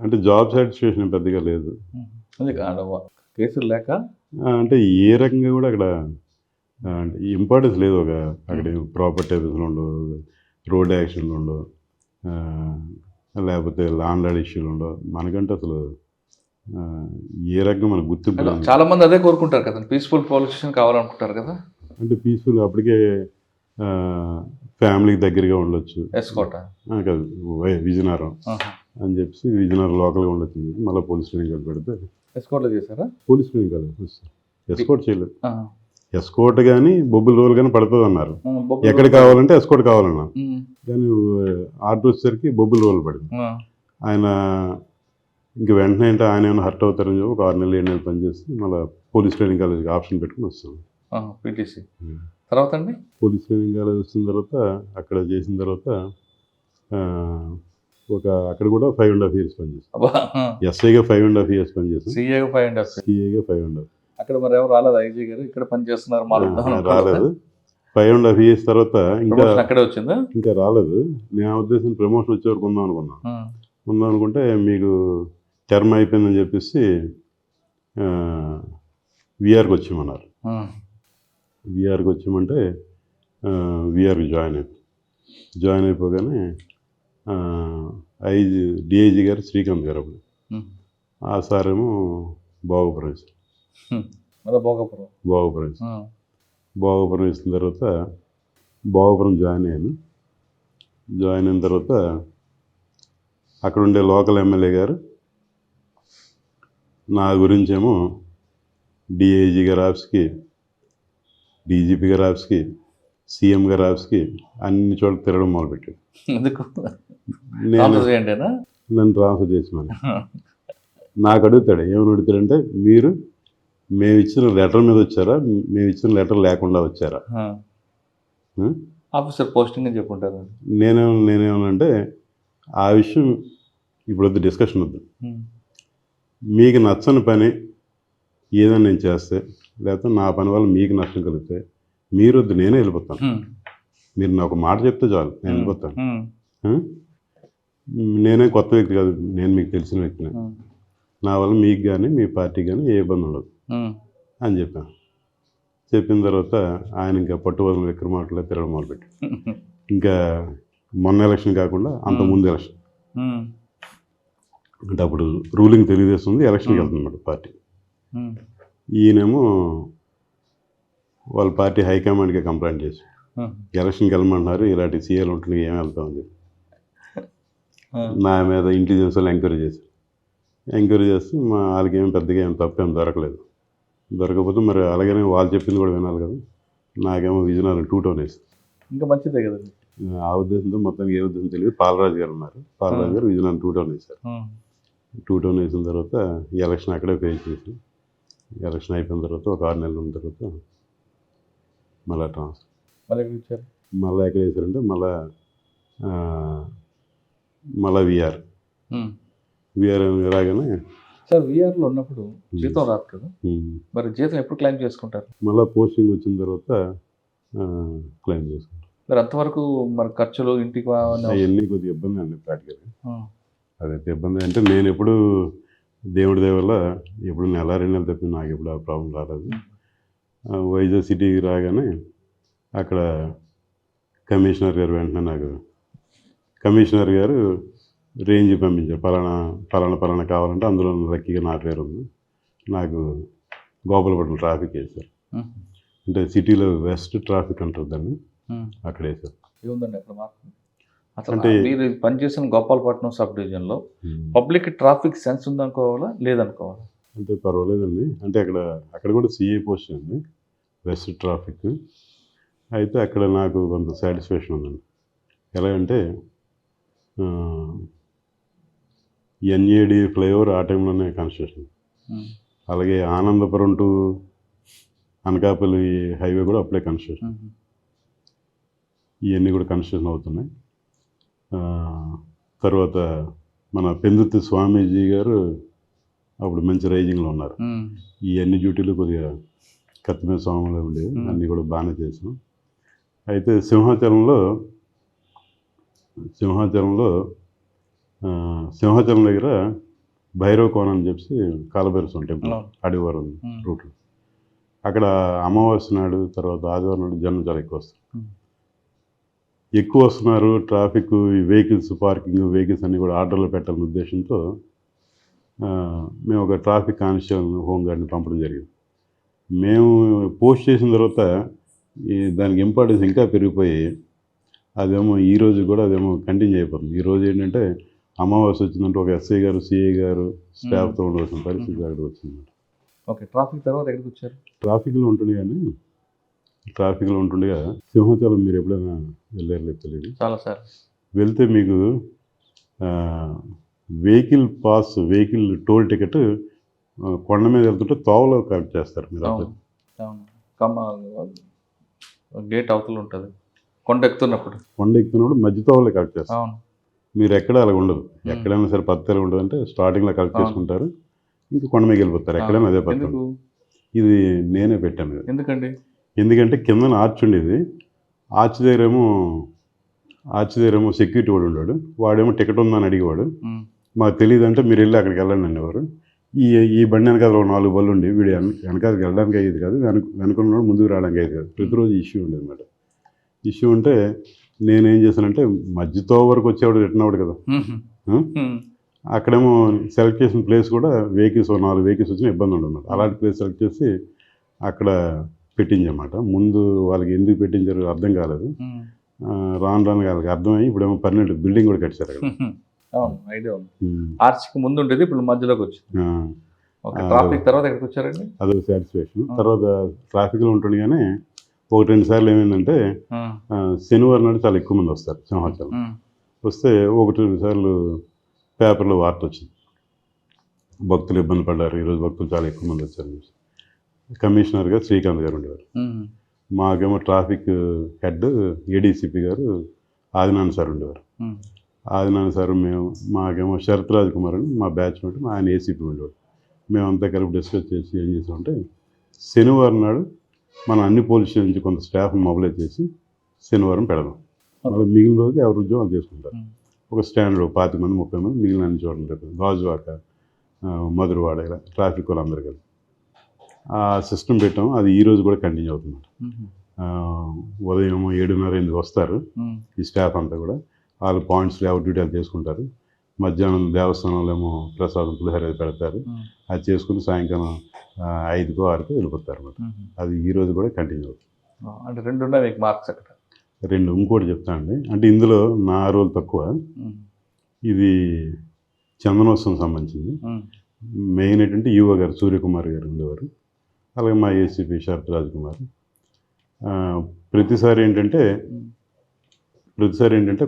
Speaker 3: అంటే జాబ్ సాటిస్ఫాక్షన్ పెద్దగా లేదు.
Speaker 2: కేసులు లేక
Speaker 3: అంటే ఏ రకంగా కూడా అక్కడ ఇంపార్టెన్స్ లేదు. అక్కడ ప్రాపర్టీ ఆఫీసులు ఉండవు, రోడ్ యాక్షన్లు ఉండవు, లేకపోతే ల్యాండ్ లార్డ్ ఇష్యూలు ఉండవు. మనకంటే అసలు ఏ రకంగా మనకు గుర్తింపు.
Speaker 2: చాలా మంది అదే కోరుకుంటారు కదా, పీస్ఫుల్ పోలీస్ స్టేషన్ కావాలనుకుంటారు కదా.
Speaker 3: అంటే పీస్ఫుల్ అప్పటికే ఫ్యామిలీకి దగ్గరగా ఉండొచ్చు.
Speaker 2: ఎస్కోట
Speaker 3: కాదు, విజయనగరం అని చెప్పి విజయనగరం లోకల్గా ఉండొచ్చు అని చెప్పి మళ్ళీ పోలీస్ ట్రైనింగ్ కాదు పెడితే.
Speaker 2: ఎస్కోట్లో చేశారా?
Speaker 3: పోలీస్ ట్రైనింగ్ కాదు, ఎస్కోట్ చేయలేదు. ఎస్కోట్ కానీ బొబ్బుల రోల్ కానీ పడుతుంది అన్నారు. ఎక్కడ కావాలంటే ఎస్కోట్ కావాలన్నా, కానీ ఆర్డర్ వచ్చేసరికి బొబ్బుల రోల్ పడింది. ఆయన ఇంక వెంటనే అంటే ఆయన ఏమైనా హర్ట్ అవుతారని చెప్పి ఒక 6 నెలలు 7 నెలలు పనిచేసి మళ్ళీ పోలీస్ ట్రైనింగ్ కాలేజ్కి ఆప్షన్ పెట్టుకుని వస్తాను.
Speaker 2: పీటీసీ తర్వాత అండి
Speaker 3: పోలీస్ ట్రైనింగ్ కాలేజ్ వచ్చిన తర్వాత అక్కడ చేసిన తర్వాత అక్కడ కూడా 5.5 years పనిచేస్తాను. ఎస్ఐగా 5.5 years పనిచేస్తాను.
Speaker 2: సిఏగా 5.5. అక్కడ మరి ఎవరు రాలేదు? ఐజీ గారు ఇక్కడ పని చేస్తున్నారు
Speaker 3: రాలేదు. 5.5 years తర్వాత ఇంకా
Speaker 2: అక్కడే వచ్చిందా?
Speaker 3: ఇంకా రాలేదు. నేను ఉద్దేశం ప్రమోషన్ వచ్చే వరకు ఉందాం అనుకుంటే మీకు టర్మ్ అయిపోయిందని చెప్పేసి విఆర్కి వచ్చామన్నారు. విఆర్కి వచ్చామంటే విఆర్కి జాయిన్ అయిపోగానే డిఐజీ గారు శ్రీకాంత్ గారు అప్పుడు, ఆ సార్ ఏమో భోగపురం వేసిన తర్వాత భోగపురం జాయిన్ అయిన తర్వాత అక్కడ ఉండే లోకల్ ఎమ్మెల్యే గారు నా గురించేమో డిఐజీ గారి ఆఫీస్కి, డీజీపీ గారి ఆఫీస్కి, సీఎం గారి ఆఫీస్కి అన్ని చోట్ల తిరగడం మొదలుపెట్టాడు. నన్ను ట్రాన్స్ఫర్ చేసినాను. నాకు అడుగుతాడు, ఏమని అడుగుతాడంటే, మేము ఇచ్చిన లెటర్ మీద వచ్చారా, మేము ఇచ్చిన లెటర్ లేకుండా వచ్చారా?
Speaker 2: ఆఫీసర్ పోస్టింగ్ అని చెప్పుంటారు.
Speaker 3: నేనేమనంటే ఆ విషయం ఇప్పుడు వద్దు, డిస్కషన్ వద్దు. మీకు నచ్చని పని ఏదైనా నేను చేస్తే, లేకపోతే నా పని వల్ల మీకు నష్టం కలిగితే మీరు వద్దు, నేనే వెళ్ళిపోతాను. మీరు నాకు మాట చెప్తే చాలు, నేను వెళ్ళిపోతాను. నేనే కొత్త వ్యక్తి కాదు, నేను మీకు తెలిసిన వ్యక్తిని. నా వల్ల మీకు కానీ మీ పార్టీకి కానీ ఏ ఇబ్బంది ఉండదు అని చెప్పాను. చెప్పిన తర్వాత ఆయన ఇంకా పట్టువదల విక్రమాటలో తిరగడం మొదలుపెట్టి ఇంకా మొన్న ఎలక్షన్ కాకుండా అంత ముందు ఎలక్షన్, అంటే అప్పుడు రూలింగ్ తెలుగుదేశం ఉంది, ఎలక్షన్కి వెళ్తుందన్నమాట పార్టీ. ఈయనేమో వాళ్ళ పార్టీ హైకమాండ్కి కంప్లైంట్ చేసి ఎలక్షన్కి వెళ్ళమంటున్నారు, ఇలాంటి సీఎల్ ఉంటుంది ఏం వెళ్తామని చెప్పి నా మీద ఇంటెలిజెన్స్ వాళ్ళు ఎంక్వైరీ చేశారు. ఎంక్వైరీ చేస్తే మా వాళ్ళకి ఏం పెద్దగా ఏం తప్పేం దొరకలేదు. దొరకకపోతే మరి అలాగనే వాళ్ళు చెప్పింది కూడా వినాలి కదా. నాకేమో విజయనగరం 2 టౌన్ వేసింది.
Speaker 2: ఇంకా మంచిదే కదా.
Speaker 3: ఆ ఉద్దేశంతో మొత్తానికి ఏ ఉద్దేశం తెలియదు. పాలరాజు గారు ఉన్నారు, పాలరాజు గారు విజయనగరం 2 టౌన్ వేశారు. 2 టౌన్ వేసిన తర్వాత ఈ ఎలక్షన్ అక్కడే ఫేస్ చేసి, ఎలక్షన్ అయిపోయిన తర్వాత ఒక 6 నెలల ఉన్న తర్వాత మళ్ళీ ట్రాన్స్ఫర్. మళ్ళీ ఎక్కడ వేశారంటే మళ్ళీ విఆర్ రాగానే
Speaker 2: సార్ విఆర్లో ఉన్నప్పుడు జీతం రాదు కదా, మరి జీతం ఎప్పుడు క్లెయిమ్ చేసుకుంటారు?
Speaker 3: మళ్ళీ పోస్టింగ్ వచ్చిన తర్వాత క్లెయిమ్ చేసుకుంటారు.
Speaker 2: మరి అంతవరకు మరి ఖర్చులు ఇంటికి
Speaker 3: అవన్నీ కొద్దిగా ఇబ్బంది అండి ప్రాక్టికల్గా. అదైతే ఇబ్బంది అంటే నేను ఎప్పుడు దేవుడి దయ వల్ల ఎప్పుడు నెల 2 నెలలు తప్పి నాకు ఎప్పుడు ఆ ప్రాబ్లం రాలేదు. వైజాగ్ సిటీకి రాగానే అక్కడ కమిషనర్ గారు వెంటనే నాకు కమిషనర్ గారు రేంజ్ పంపించారు, పలానా కావాలంటే అందులో లక్కీగా నా పేరు ఉంది. నాకు గోపాలపట్నం ట్రాఫిక్ వేశారు, అంటే సిటీలో వెస్ట్ ట్రాఫిక్ అంటారు దాన్ని, అక్కడ వేశారు.
Speaker 2: ఏముందండి అక్కడ మార్పు? అంటే మీరు పనిచేసిన గోపాలపట్నం సబ్ డివిజన్లో పబ్లిక్ ట్రాఫిక్ సెన్స్ ఉందనుకోవాలా లేదనుకోవాలా?
Speaker 3: అంటే పర్వాలేదండి. అంటే అక్కడ కూడా సిఏ పోస్ట్ అండి, వెస్ట్ ట్రాఫిక్. అయితే అక్కడ నాకు కొంత సాటిస్ఫాక్షన్ ఉందండి. ఎలాగంటే ఎన్ఏడి ఫ్లైఓవర్ ఆ టైంలోనే కన్స్ట్రక్షన్, అలాగే ఆనందపురం టు అనకాపల్లి హైవే కూడా అప్పుడే కన్స్ట్రక్షన్. ఇవన్నీ కూడా కన్స్ట్రక్షన్ అవుతున్నాయి. తర్వాత మన పెందుర్తి స్వామీజీ గారు అప్పుడు మంచి రైజింగ్లో ఉన్నారు. ఈ అన్ని డ్యూటీలు కొద్దిగా కత్తిమీద స్వామిలో ఉండేవి, అన్నీ కూడా బాగానే చేసాం. అయితే సింహాచలంలో దగ్గర భైరవ కోన అని చెప్పి కాలభైరవ టెంపుల్ అడివారం రూట్లో, అక్కడ అమావాస్య నాడు తర్వాత ఆదివారం నాడు జనం చాలా ఎక్కువ వస్తున్నారు. ట్రాఫిక్, వెహికల్స్ పార్కింగ్, వెహికల్స్ అన్నీ కూడా ఆర్డర్లో పెట్టాలనే ఉద్దేశంతో మేము ఒక ట్రాఫిక్ కానిస్టేబుల్ హోంగార్డ్ని పంపడం జరిగింది. మేము పోస్ట్ చేసిన తర్వాత దానికి ఇంపార్టెన్స్ ఇంకా పెరిగిపోయి అదేమో ఈరోజు కూడా అదేమో కంటిన్యూ అయిపోతుంది. ఈరోజు ఏంటంటే అమావాస్య వచ్చిందంటే ఒక ఎస్ఐ గారు, సిఐ గారు స్టాఫ్తో ఉండవలసిన పరిస్థితి అక్కడికి వచ్చింది.
Speaker 2: ఓకే, ట్రాఫిక్ తర్వాత ఎక్కడికి వచ్చారు?
Speaker 3: ట్రాఫిక్లో ఉంటుండగా సింహాచలం మీరు ఎప్పుడైనా వెళ్ళారు తెలియదు.
Speaker 2: చాలాసార్లు
Speaker 3: వెళ్తే మీకు వెహికల్ టోల్ టికెట్ కొండ మీద వెళ్తుంటే తోవలో కలెక్ట్ చేస్తారు. మీరు
Speaker 2: గేట్ అవతల ఉంటుంది, కొండ ఎక్కుతున్నప్పుడు
Speaker 3: మధ్య తోవలో కలెక్ట్ చేస్తారు. మీరు ఎక్కడ అలా ఉండదు, ఎక్కడైనా సరే పద్ధతి ఉండదు. అంటే స్టార్టింగ్లో కలెక్ట్ చేసుకుంటారు, ఇంకా కొండ మీద వెళ్ళిపోతారు. ఎక్కడైనా అదే పద్ధతి. ఇది నేనే పెట్టాను. ఎందుకంటే కింద ఆర్చ్ ఉండేది, ఆర్చ్ దగ్గరేమో సెక్యూరిటీ వాడు ఉన్నాడు. వాడేమో టికెట్ ఉందని అడిగేవాడు. మాకు తెలియదు అంటే మీరు వెళ్ళి అక్కడికి వెళ్ళండి అనేవారు. ఈ బండి వెనకాల 4 బళ్ళు ఉండి వీడు వెనకాలకి వెళ్ళడానికి అయ్యేది కాదు, వెనుకున్న ముందుకు రావడానికి అయ్యేది కాదు. ప్రతిరోజు ఇష్యూ ఉండేది అన్నమాట. ఇష్యూ ఉంటే నేనేం చేశానంటే మధ్యతో వరకు వచ్చేవాడు రిటర్న్ అవ్వడు కదా, అక్కడేమో సెలెక్ట్ చేసిన ప్లేస్ కూడా వెహికల్స్ 4 వెహికల్స్ వచ్చిన ఇబ్బంది ఉండదు. అలాంటి ప్లేస్ సెలెక్ట్ చేసి అక్కడ పెట్టించమాట. ముందు వాళ్ళకి ఎందుకు పెట్టించారు అర్థం కాలేదు. రాను వాళ్ళకి అర్థమయ్యి ఇప్పుడేమో పర్మనెంట్ బిల్డింగ్ కూడా కట్టారు అక్కడ.
Speaker 2: ఆర్చ్కి ముందు ఉండేది, ఇప్పుడు మధ్యలోకి వచ్చింది. ట్రాఫిక్ తర్వాత ఎక్కడికి వచ్చారండి? అదొక
Speaker 3: సాటిస్ఫాక్షన్. తర్వాత ట్రాఫిక్లో ఉంటుండగానే 1-2 సార్లు ఏమైందంటే శనివారం నాడు చాలా ఎక్కువ మంది వస్తారు సింహాచలం. వస్తే 1-2 సార్లు పేపర్లో వార్త వచ్చింది, భక్తులు ఇబ్బంది పడ్డారు, ఈరోజు భక్తులు చాలా ఎక్కువ మంది వచ్చారు. కమిషనర్గా శ్రీకాంత్ గారు ఉండేవారు. మాకేమో ట్రాఫిక్ హెడ్ ఏడీసీపీ గారు ఆదినారాయణ సార్ ఉండేవారు. ఆదినారాయణ సార్ మాకేమో శరత్ రాజ్ కుమార్ అని మా బ్యాచ్ ఉంటే ఆయన ఏసీపీ ఉండేవాడు. మేమంతా కలిపి డిస్కస్ చేసి ఏం చేసామంటే శనివారం నాడు మనం అన్ని పోలీస్ స్టేషన్ నుంచి కొంత స్టాఫ్ మొబిలైజ్ చేసి శనివారం పెడదాం. మళ్ళీ మిగిలిన రోజు ఎవరి ఉద్యోగం చేసుకుంటారు. ఒక స్టాండ్లో 25 మంది 30 మంది మిగిలిన అన్ని చోట్ల రేపు గాజువాక, మధురవాడ ఇలా ట్రాఫిక్ వాళ్ళందరూ కలిసి ఆ సిస్టమ్ పెట్టాము. అది ఈరోజు కూడా కంటిన్యూ అవుతుంది. ఉదయం 7:30 వస్తారు
Speaker 2: ఉమ్,
Speaker 3: ఈ స్టాఫ్ అంతా కూడా. వాళ్ళు పాయింట్స్ ఎవరి డ్యూటీ వాళ్ళు చేసుకుంటారు. మధ్యాహ్నం దేవస్థానంలో ఏమో ప్రసాదం పులిహోర అది పెడతారు.
Speaker 2: ఉమ్,
Speaker 3: అది చేసుకుని సాయంకాలం 5కో 6కో వెళ్ళిపోతారు అన్నమాట.
Speaker 2: ఉమ్.
Speaker 3: అది ఈ రోజు కూడా కంటిన్యూ అవుతుంది.
Speaker 2: అంటే 2 ఉన్నాయి మీకు మార్క్స్ అక్కడ.
Speaker 3: ఇంకోటి చెప్తానండి, అంటే ఇందులో నా రోల్ తక్కువ.
Speaker 2: ఉమ్,
Speaker 3: ఇది చందనోత్సవం సంబంధించింది.
Speaker 2: ఉమ్,
Speaker 3: మెయిన్ ఏంటంటే ఈవో గారు సూర్యకుమార్ గారు ఉండేవారు, అలాగే మా ఏసీపీ శరత్ రాజ్ కుమార్. ఆ, ప్రతిసారి ఏంటంటే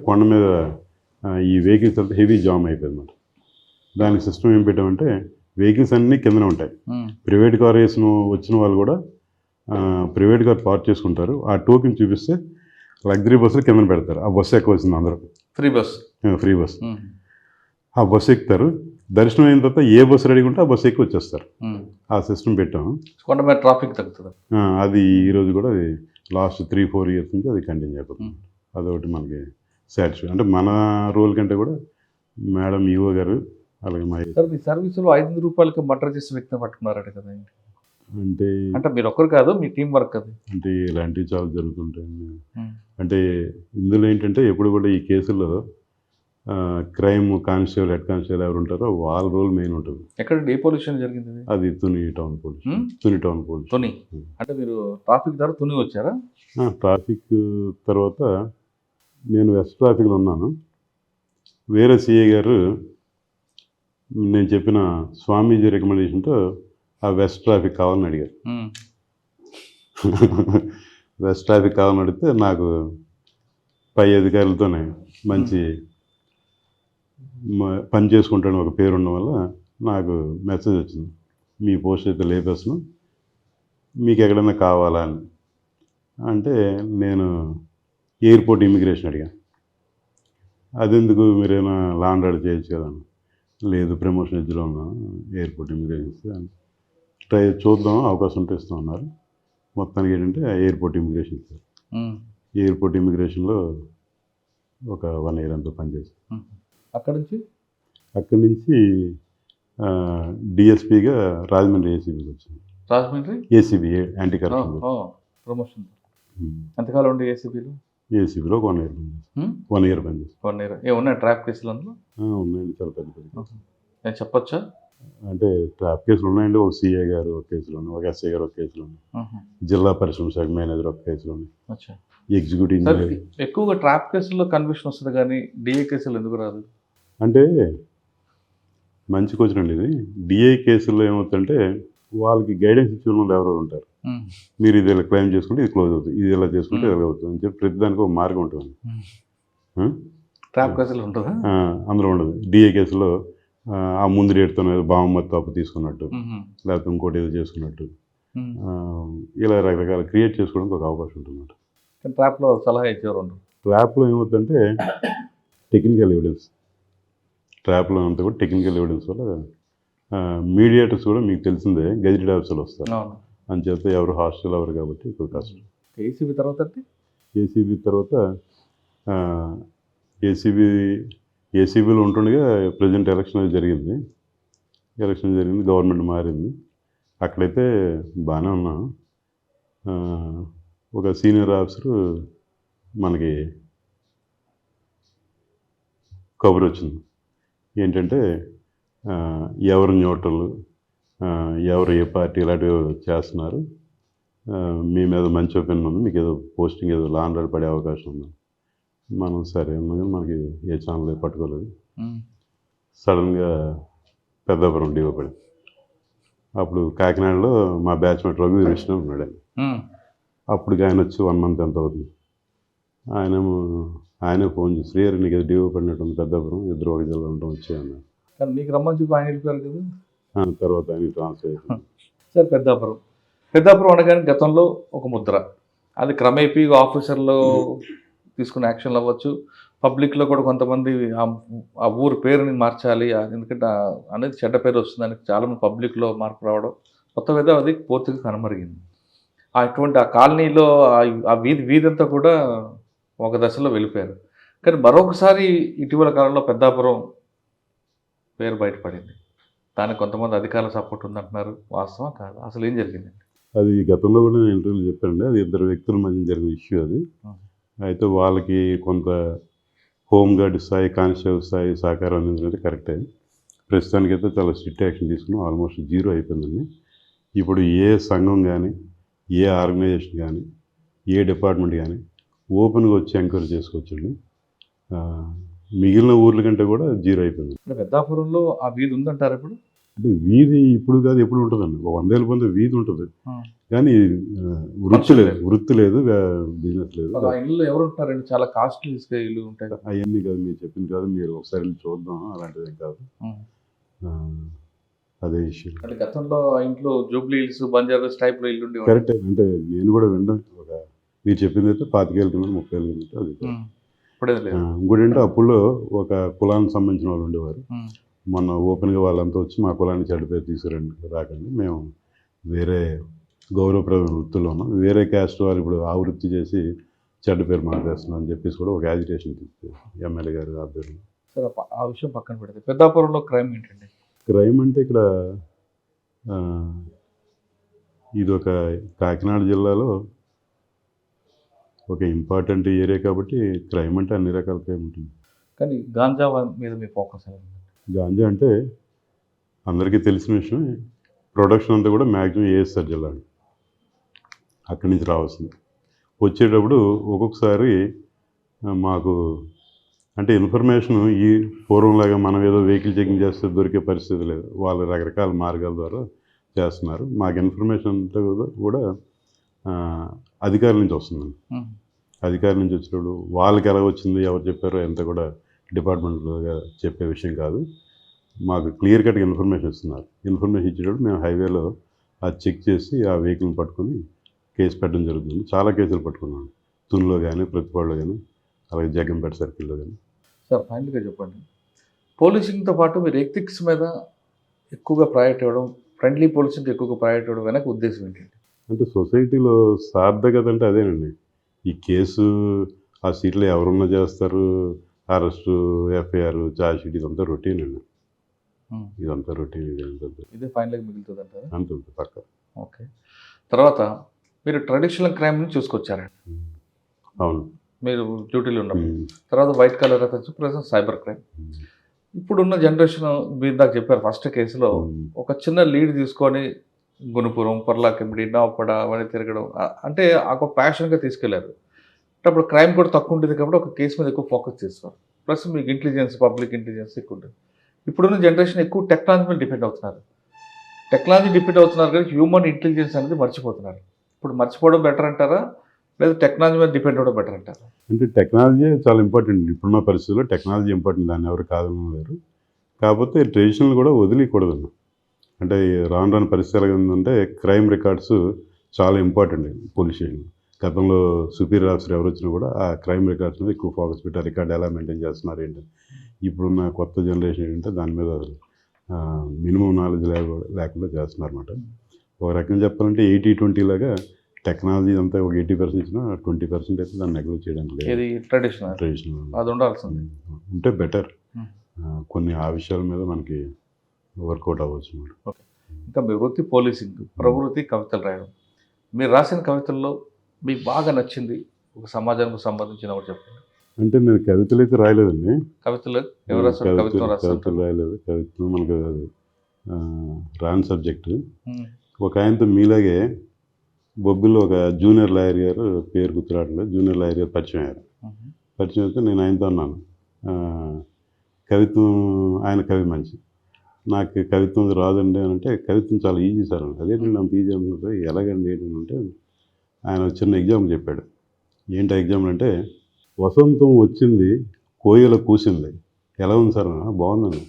Speaker 3: కొండ మీద ఈ వెహికల్స్ అంతా హెవీ జామ్ అయిపోయింది అన్నమాట. దానికి సిస్టమ్ ఏం పెట్టామంటే వెహికల్స్ అన్నీ కిందనే ఉంటాయి.
Speaker 2: ఉమ్,
Speaker 3: ప్రైవేట్ కార్ వచ్చిన వాళ్ళు కూడా ప్రైవేట్ కార్ పార్క్ చేసుకుంటారు. ఆ టోకెన్ చూపిస్తే లగ్జరీ బస్సులు కింద పెడతారు. ఆ బస్సు ఎక్కవలసింది అందరూ,
Speaker 2: free bus.
Speaker 3: Free bus.
Speaker 2: Um,
Speaker 3: ఆ బస్సు ఎక్కుతారు. దర్శనం అయిన తర్వాత ఏ బస్సు రెడీగా ఉంటే ఆ బస్సు ఎక్కి వచ్చేస్తారు.
Speaker 2: ఉమ్.
Speaker 3: ఆ సిస్టమ్ పెట్టాము.
Speaker 2: కొండ మీద ట్రాఫిక్ తగ్గుతుంది.
Speaker 3: అది ఈరోజు కూడా అది లాస్ట్ 3-4 ఇయర్స్ నుంచి అది కంటిన్యూ అయిపోతుంది. అదొకటి మనకి సాటిస్ఫై. అంటే మన రోల్ కంటే కూడా మేడం ఈవో గారు అలాగే మా
Speaker 2: సార్ మీ సర్వీసులో 500 రూపాయలకి మర్డర్ చేసిన వ్యక్తిని పట్టుకున్నారట కదా.
Speaker 3: అంటే
Speaker 2: అంటే మీరు ఒక్కరు కాదు, మీ టీం వర్క్ అది.
Speaker 3: అంటే ఇలాంటివి చాలా జరుగుతుంటాయండి.
Speaker 2: ఉమ్,
Speaker 3: అంటే ఇందులో ఏంటంటే ఎప్పుడు కూడా ఈ కేసుల్లో క్రైమ్ కానిస్టేబుల్, హెడ్ కానిస్టేబుల్ ఎవరు ఉంటారో వాళ్ళ రోల్ మెయిన్ ఉంటుంది.
Speaker 2: ఎక్కడ ఏ పొల్యూషన్ జరిగింది ఇది?
Speaker 3: అది Tuni town police.
Speaker 2: Um?
Speaker 3: Tuni town police.
Speaker 2: Tuni. అంటే మీరు ట్రాఫిక్ ద్వారా తుని వచ్చారా?
Speaker 3: ట్రాఫిక్ తర్వాత నేను వెస్ట్ ట్రాఫిక్లో ఉన్నాను. వేరే సిఐ గారు నేను చెప్పిన స్వామీజీ రికమెండేషన్తో ఆ వెస్ట్ ట్రాఫిక్ కావాలని అడిగారు.
Speaker 2: ఉమ్,
Speaker 3: వెస్ట్ ట్రాఫిక్ కావాలని అడిగితే నాకు పై అధికారులతోనే మంచి పని చేసుకుంటాను ఒక పేరు ఉండడం వల్ల నాకు మెసేజ్ వచ్చింది, మీ పోస్ట్ అయితే లేపేస్తున్నాం, మీకు ఎక్కడైనా కావాలా అని. అంటే నేను ఎయిర్పోర్ట్ ఇమిగ్రేషన్ అడిగాను. అదెందుకు, మీరేమైనా లాండ్ ఆర్డర్ చేయొచ్చు కదా అని. లేదు, ప్రమోషన్ ఎడ్జ్లో ఉన్నాను, ఎయిర్పోర్ట్ ఇమిగ్రేషన్ ట్రై చూద్దాం, అవకాశం ఉంటే ఇస్తాం అన్నారు. మొత్తానికి ఏంటంటే ఎయిర్పోర్ట్ ఇమిగ్రేషన్ ఇచ్చారు.
Speaker 2: ఉమ్,
Speaker 3: ఎయిర్పోర్ట్ ఇమిగ్రేషన్లో ఒక 1 year అంతా పనిచేశాను.
Speaker 2: ఉమ్. అక్కడి
Speaker 3: నుంచి డిఎస్పీగా రాజమండ్రి ఏసీబీకి వచ్చింది.
Speaker 2: Rajahmundry
Speaker 3: ACB anti corruption.
Speaker 2: Promotion. ఎంతకాలం ఉండే ఏసీబీలో?
Speaker 3: ఏసీబీలో 1 year పనిచేస్తాను. 1 year పనిచేస్తాను.
Speaker 2: 1 year. ఏమున్నాయి ట్రాప్ కేసులు అందులో?
Speaker 3: ఉన్నాయండి, చాలా పెద్ద పెద్ద.
Speaker 2: నేను చెప్పొచ్చా?
Speaker 3: అంటే ట్రాప్ కేసులు ఉన్నాయండి. ఒక సిఏ గారు ఒక కేసులో ఉన్నాయి, ఒక ఎస్ఐ గారు ఒక కేసులో ఉన్నాయి, జిల్లా పరిశ్రమ శాఖ మేనేజర్ ఒక కేసులో ఉన్నాయి,
Speaker 2: అచ్చా.
Speaker 3: Executive
Speaker 2: sir,
Speaker 3: engineer.
Speaker 2: ఎక్కువగా ట్రాప్ కేసుల్లో కన్విక్షన్ వస్తుంది కానీ డిఏ కేసులు ఎందుకు రాదు?
Speaker 3: అంటే మంచి క్వశ్చన్ అండి ఇది. డిఐ కేసుల్లో ఏమవుతుందంటే వాళ్ళకి గైడెన్స్ ఇచ్చే వాళ్ళు ఎవరెవరు ఉంటారు. మీరు ఇది ఇలా క్లెయిమ్ చేసుకుంటే ఇది క్లోజ్ అవుతుంది, ఇది ఇలా చేసుకుంటే ఇలా అవుతుంది అని చెప్పి ప్రతిదానికి ఒక మార్గం ఉంటుంది.
Speaker 2: ట్రాప్ కేసులు ఉంటుందా?
Speaker 3: అందులో ఉండదు. డిఐ కేసులో ఆ ముందు రేటుతో బావమత్తు అప్పు తీసుకున్నట్టు, లేకపోతే ఇంకోటి ఏదో చేసుకున్నట్టు, ఇలా రకరకాల క్రియేట్ చేసుకోవడానికి ఒక అవకాశం ఉంటుంది.
Speaker 2: ట్రాప్లో సలహా ఇచ్చేవారు ఉండరు.
Speaker 3: ట్రాప్లో ఏమవుతుందంటే టెక్నికల్ ఎవిడెన్స్, ట్రాప్లో అంతా కూడా టెక్నికల్ ఎవిడెన్స్ వల్ల మీడియేటర్స్ కూడా మీకు తెలిసిందే గెజిటెడ్ ఆఫీసర్లు వస్తారు. అని చెప్తే ఎవరు హాస్టల్ ఎవరు కాబట్టి ఎక్కువ కష్టం.
Speaker 2: ఏసీబీ తర్వాత
Speaker 3: ఏసీబీ తర్వాత ఏసీబీలో ఉంటుండగా ప్రజెంట్ ఎలక్షన్ జరిగింది, గవర్నమెంట్ మారింది. అక్కడైతే బాగానే ఉన్నాను. ఒక సీనియర్ ఆఫీసరు మనకి కబురు వచ్చింది ఏంటంటే ఎవరు న్యూట్రల్, ఎవరు ఏ పార్టీ ఇలాంటివి చేస్తున్నారు, మీ మీద మంచి ఒపీనియన్ ఉంది, మీకు ఏదో పోస్టింగ్ ఏదో లాండ్ ఆర్డర్ పడే అవకాశం ఉంది. మనం సరే ఉన్నాం, మనకి ఏ ఛానల్ పట్టుకోలేదు. సడన్గా పెద్దాపురం డివో పడింది. అప్పుడు కాకినాడలో మా బ్యాచ్మేట్ రఘువీర్ విష్ణు ఉన్నాడు. అప్పుడు ఆయన వచ్చి 1 month ఎంత అవుతుంది, ఆయనే ఫోన్ చేసి, శ్రీహరి నీకు ఏదో డివో పడినట్టుంది పెద్దాపురం, ఇద్దరు ఒక జిల్లా ఉంటాం వచ్చాయన్నారు.
Speaker 2: కానీ మీకు రమ్మని చెప్పి ఆయన వెళ్ళిపోయారు కదా.
Speaker 3: తర్వాత ఆయన ట్రాన్స్ఫర్ అయిపోయింది.
Speaker 2: సార్, పెద్దాపురం అనగానే గతంలో ఒక ముద్ర, అది క్రమేపీ ఆఫీసర్లో తీసుకునే యాక్షన్లు అవ్వచ్చు, పబ్లిక్లో కూడా కొంతమంది ఆ ఊరు పేరుని మార్చాలి ఎందుకంటే అనేది చెడ్డ పేరు వస్తుందని చాలామంది పబ్లిక్లో మార్పు రావడం, కొత్త మీద అది పూర్తిగా కనుమరిగింది. అటువంటి ఆ కాలనీలో ఆ వీధి అంతా కూడా ఒక దశలో వెళ్ళిపోయారు. కానీ మరొకసారి ఇటీవల కాలంలో పెద్దాపురం పేరు బయటపడింది. దానికి కొంతమంది అధికారుల సపోర్ట్ ఉందంటున్నారు. వాస్తవం కాదు, అసలు ఏం జరిగిందండి?
Speaker 3: అది గతంలో కూడా నేను ఇంటర్వ్యూలో చెప్పానండి. అది ఇద్దరు వ్యక్తుల మధ్య జరిగిన ఇష్యూ అది. అయితే వాళ్ళకి కొంత హోంగార్డ్ స్థాయి, కానిస్టేబుల్ స్థాయి సహకారం అందించినది కరెక్టే. ప్రస్తుతానికైతే చాలా స్ట్రిక్ట్ యాక్షన్ తీసుకున్నాం. ఆల్మోస్ట్ జీరో అయిపోయిందండి. ఇప్పుడు ఏ సంఘం కానీ, ఏ ఆర్గనైజేషన్ కానీ, ఏ డిపార్ట్మెంట్ కానీ ఓపెన్గా వచ్చి ఎంక్వైరీ చేసుకోవచ్చండి. మిగిలిన ఊర్ల కంటే కూడా జీరో అయిపోయింది.
Speaker 2: అంటే పెద్దాపురంలో ఆ వీధి ఉందంటారు ఇప్పుడు?
Speaker 3: అంటే వీధి ఇప్పుడు కాదు, ఎప్పుడు ఉంటుందండి. 100 ఏళ్ళ ముందు వీధి ఉంటుంది, కానీ వృత్తి లేదు, బిజినెస్ లేదు.
Speaker 2: ఆ ఇల్లు ఎవరు ఉంటున్నారండి? చాలా కాస్ట్లీ ఇల్లు ఉంటాయి.
Speaker 3: అవన్నీ కాదు, మీరు చెప్పింది కాదు. మీరు ఒకసారి వెళ్ళి చూద్దాం, అలాంటిది ఏం కాదు. అదే ఇష్యూ.
Speaker 2: అంటే గతంలో ఆ ఇంట్లో జూబ్లీ హిల్స్, బంజారాస్ టైప్లో ఇల్లు ఉండేవి.
Speaker 3: కరెక్ట్. అంటే నేను కూడా వినడం, మీరు చెప్పింది అయితే 25 ఏళ్ళ కింద, 30 ఏళ్ళ కింద అది. ఇంకోటి ఏంటంటే అప్పుడు ఒక కులానికి సంబంధించిన వాళ్ళు ఉండేవారు. మొన్న ఓపెన్గా వాళ్ళంతా వచ్చి మా కులాన్ని చెడ్డ పేరు తీసుకురండి, రాకండి, మేము వేరే గౌరవప్రదమైన వృత్తిలో ఉన్నాం, వేరే క్యాస్ట్ వాళ్ళు ఇప్పుడు ఆ వృత్తి చేసి చెడ్డ పేరు మాట్లాడుతున్నాం అని చెప్పేసి కూడా ఒక యాజిటేషన్ తీసుకు ఎమ్మెల్యే గారు ఆధ్వర్యంలో.
Speaker 2: సరే, ఆ విషయం పక్కన పెడితే పెద్దాపురంలో క్రైమ్ ఏంటండి?
Speaker 3: క్రైమ్ అంటే ఇక్కడ ఇది ఒక కాకినాడ జిల్లాలో ఒక ఇంపార్టెంట్ ఏరియా కాబట్టి క్రైమ్ అంటే అన్ని రకాల క్రైమ్ ఉంటుంది.
Speaker 2: కానీ గాంజా మీద మీ ఫోకస్ ఎలా ఉంది?
Speaker 3: గాంజా అంటే అందరికీ తెలిసిన విషయం. ప్రొడక్షన్ అంతా కూడా మ్యాక్సిమం ఏఎస్ఆర్ జిల్లా, అక్కడి నుంచి రావాల్సింది. వచ్చేటప్పుడు ఒక్కొక్కసారి మాకు అంటే ఇన్ఫర్మేషన్ ఈ పూర్వంలాగా మనం ఏదో వెహికల్ చెకింగ్ చేస్తే దొరికే పరిస్థితి లేదు. వాళ్ళు రకరకాల మార్గాల ద్వారా చేస్తున్నారు. మాకు ఇన్ఫర్మేషన్ అంతా కూడా అధికారుల నుంచి వస్తుందండి. అధికారుల నుంచి వచ్చినప్పుడు వాళ్ళకి ఎలా వచ్చింది, ఎవరు చెప్పారో ఎంత కూడా డిపార్ట్మెంట్గా చెప్పే విషయం కాదు. మాకు క్లియర్ కట్గా ఇన్ఫర్మేషన్ ఇస్తున్నారు. ఇన్ఫర్మేషన్ ఇచ్చేటప్పుడు మేము హైవేలో అది చెక్ చేసి ఆ వెహికల్ని పట్టుకొని కేసు పెట్టడం జరుగుతుంది. చాలా కేసులు పట్టుకున్నాను, తునిలో కానీ, ప్రతిపాడులో కానీ, అలాగే జగంపేట సర్కిల్లో కానీ.
Speaker 2: సార్, ఫైనల్గా చెప్పండి, పోలీసింగ్తో పాటు మీరు ఎథిక్స్ మీద ఎక్కువగా ప్రయారిటీ ఇవ్వడం, ఫ్రెండ్లీ పోలీసింగ్కి ఎక్కువగా ప్రయారిటీ ఇవ్వడం వెనక ఉద్దేశం ఏంటండి?
Speaker 3: అంటే సొసైటీలో సార్థకత అంటే అదేనండి. ఈ కేసు ఆ సీట్లో ఎవరున్నా చేస్తారు, అరెస్టు, ఎఫ్ఐఆర్, ఛార్జ్ షీట్, ఇదంతా రొటీన్ అండి. ఇదంతా రొటీన్.
Speaker 2: ఇదే ఫైనల్గా మిగులుతుంది అంటారా?
Speaker 3: అంతే పక్క.
Speaker 2: ఓకే. తర్వాత మీరు ట్రెడిషనల్ క్రైమ్ నుంచి చూసుకొచ్చారండి.
Speaker 3: అవును.
Speaker 2: మీరు డ్యూటీలో ఉన్నప్పుడు తర్వాత white colour offence, present cyber crime. ఇప్పుడున్న జనరేషన్ మీరు దాకా చెప్పారు, ఫస్ట్ కేసులో ఒక చిన్న లీడ్ తీసుకొని గుణపురం, పర్లాకెంబడి, నావపడ అవన్నీ తిరగడం, అంటే ఒక ప్యాషన్గా తీసుకెళ్లారు. అంటే అప్పుడు క్రైమ్ కూడా తక్కువ ఉంటుంది కాబట్టి ఒక కేసు మీద ఎక్కువ ఫోకస్ చేస్తారు. ప్లస్ మీకు ఇంటెలిజెన్స్, పబ్లిక్ ఇంటెలిజెన్స్ ఎక్కువ ఉంటుంది. ఇప్పుడున్న జనరేషన్ ఎక్కువ టెక్నాలజీ మీద డిపెండ్ అవుతున్నారు. కానీ హ్యూమన్ ఇంటెలిజెన్స్ అనేది మర్చిపోతున్నారు. ఇప్పుడు మర్చిపోవడం బెటర్ అంటారా, లేదా టెక్నాలజీ మీద డిపెండ్ అవ్వడం బెటర్ అంటారా?
Speaker 3: అంటే టెక్నాలజీ చాలా ఇంపార్టెంట్. ఇప్పుడున్న పరిస్థితుల్లో టెక్నాలజీ ఇంపార్టెంట్, దాన్ని ఎవరు కాదనలేరు. కాకపోతే ట్రెడిషనల్ కూడా వదిలేయకూడదు. అంటే రాను పరిస్థితి ఎలా ఉందంటే క్రైమ్ రికార్డ్స్ చాలా ఇంపార్టెంట్ పోలీస్ స్టేషన్. గతంలో సుపీరియర్ ఆఫీసర్ ఎవరు వచ్చినా కూడా ఆ క్రైమ్ రికార్డ్స్ మీద ఎక్కువ ఫోకస్ పెట్టారు. రికార్డ్ ఎలా మెయింటైన్ చేస్తున్నారు ఏంటి. ఇప్పుడున్న కొత్త జనరేషన్ ఏంటంటే దాని మీద మినిమం నాలెడ్జ్ లేకుండా చేస్తున్నారు అన్నమాట. ఒక రకంగా చెప్పాలంటే 80-20 లాగా టెక్నాలజీ అంతా ఒక 80% ఇచ్చినా 20% అయితే దాన్ని నెగ్లెక్ట్ చేయడానికి లేదు. ట్రెడిషనల్
Speaker 2: అది ఉండాల్సింది
Speaker 3: ఉంటే బెటర్. కొన్ని ఆ విషయాల మీద మనకి వర్కౌట్ అవ్వచ్చు అన్నమాట.
Speaker 2: ఓకే. ఇంకా మీ వృత్తి పోలీసింగ్, ప్రవృత్తి కవితలు రాయడం. మీరు రాసిన కవితల్లో మీకు బాగా నచ్చింది ఒక సమాజానికి సంబంధించిన ఒకటి చెప్పండి.
Speaker 3: అంటే నేను కవితలు అయితే రాయలేదండి.
Speaker 2: కవితలు ఎవరు రాస్తారు?
Speaker 3: కవితలు రాయలేదు. కవితలు మనకు అది రాని సబ్జెక్టు. ఒక ఆయనతో మీలాగే బొబ్బిలో ఒక జూనియర్ లాయర్ గారు, పేరు గుర్తురావట్లేదు, జూనియర్ లాయర్ గారు పరిచయం అయ్యారు. పరిచయం అయితే నేను ఆయనతో అన్నాను, కవిత్వం, ఆయన కవి మంచి, నాకు కవిత్వం రాదండి అని అంటే, కవిత్వం చాలా ఈజీ సార్ అని. అదేంటండి అంత ఈజీ అన్నది, ఎలాగండి ఏంటంటే ఆయన చిన్న ఎగ్జాంపుల్ చెప్పాడు. ఏంటి ఎగ్జాంపుల్ అంటే, వసంతం వచ్చింది, కోయిల కూసింది, ఎలా ఉంది సార్ అన్న, బాగుందని.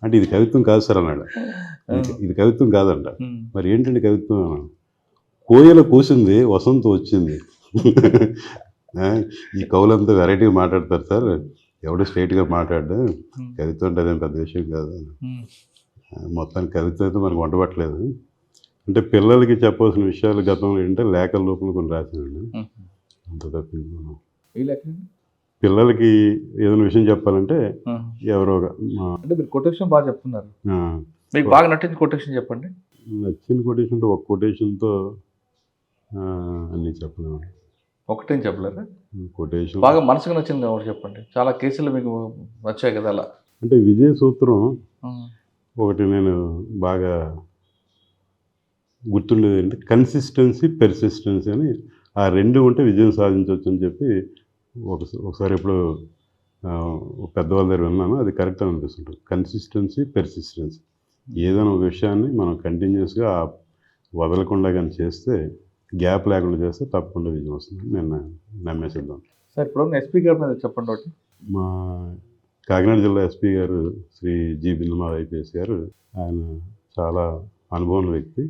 Speaker 3: అంటే ఇది కవిత్వం కాదు సార్ అన్నాడు. ఇది కవిత్వం కాదంట. మరి ఏంటండి కవిత్వం? కోయిల కూసింది, వసంతం వచ్చింది. ఈ కవులంతా వెరైటీగా మాట్లాడతారు సార్, ఎవడో స్ట్రైట్గా మాట్లాడు, కవిత్వం అంటే అదేం పెద్ద విషయం కాదు. మొత్తానికి కవిత్వం అయితే మనకు వంటపట్టలేదు. అంటే పిల్లలకి చెప్పవలసిన విషయాలు గతంలో ఏంటంటే లేఖల రూపంలో కొన్ని రాసానండి. అంత తప్పింది. పిల్లలకి ఏదైనా విషయం చెప్పాలంటే ఎవరో
Speaker 2: అంటే మీరు కొటేషన్ బాగా చెప్తున్నారు. మీకు బాగా నచ్చిన కొటేషన్ చెప్పండి.
Speaker 3: నచ్చిన కొటేషన్ అంటే ఒక కొటేషన్తో అన్నీ చెప్పలేము.
Speaker 2: ఒకటేం చెప్పలేరా?
Speaker 3: కొటేషన్
Speaker 2: బాగా మనసుకు నచ్చింది ఒకటి చెప్పండి. చాలా కేసులు మీకు వచ్చాయి కదా అలా.
Speaker 3: అంటే విజయ సూత్రం ఒకటి నేను బాగా గుర్తుండేది అంటే కన్సిస్టెన్సీ, పెర్సిస్టెన్సీ అని ఆ రెండు ఉంటే విజయం సాధించవచ్చు అని చెప్పి ఒకసారి ఎప్పుడు పెద్దవాళ్ళ దగ్గర విన్నాను. అది కరెక్ట్ అని అనిపిస్తుంటుంది. కన్సిస్టెన్సీ, పెర్సిస్టెన్సీ ఏదైనా ఒక విషయాన్ని మనం కంటిన్యూస్గా వదలకుండా కానీ చేస్తే, గ్యాప్ లేకుండా చేస్తే తప్పకుండా విజయం వస్తుంది నేను నమ్మేసిద్దాం.
Speaker 2: సార్ ఇప్పుడు ఎస్పీ గారి మీద చెప్పండి ఒకటి.
Speaker 3: మా కాకినాడ జిల్లా ఎస్పీ గారు శ్రీ జి బిందుమా ఐపీఎస్ గారు, ఆయన చాలా అనుభవం వ్యక్తి.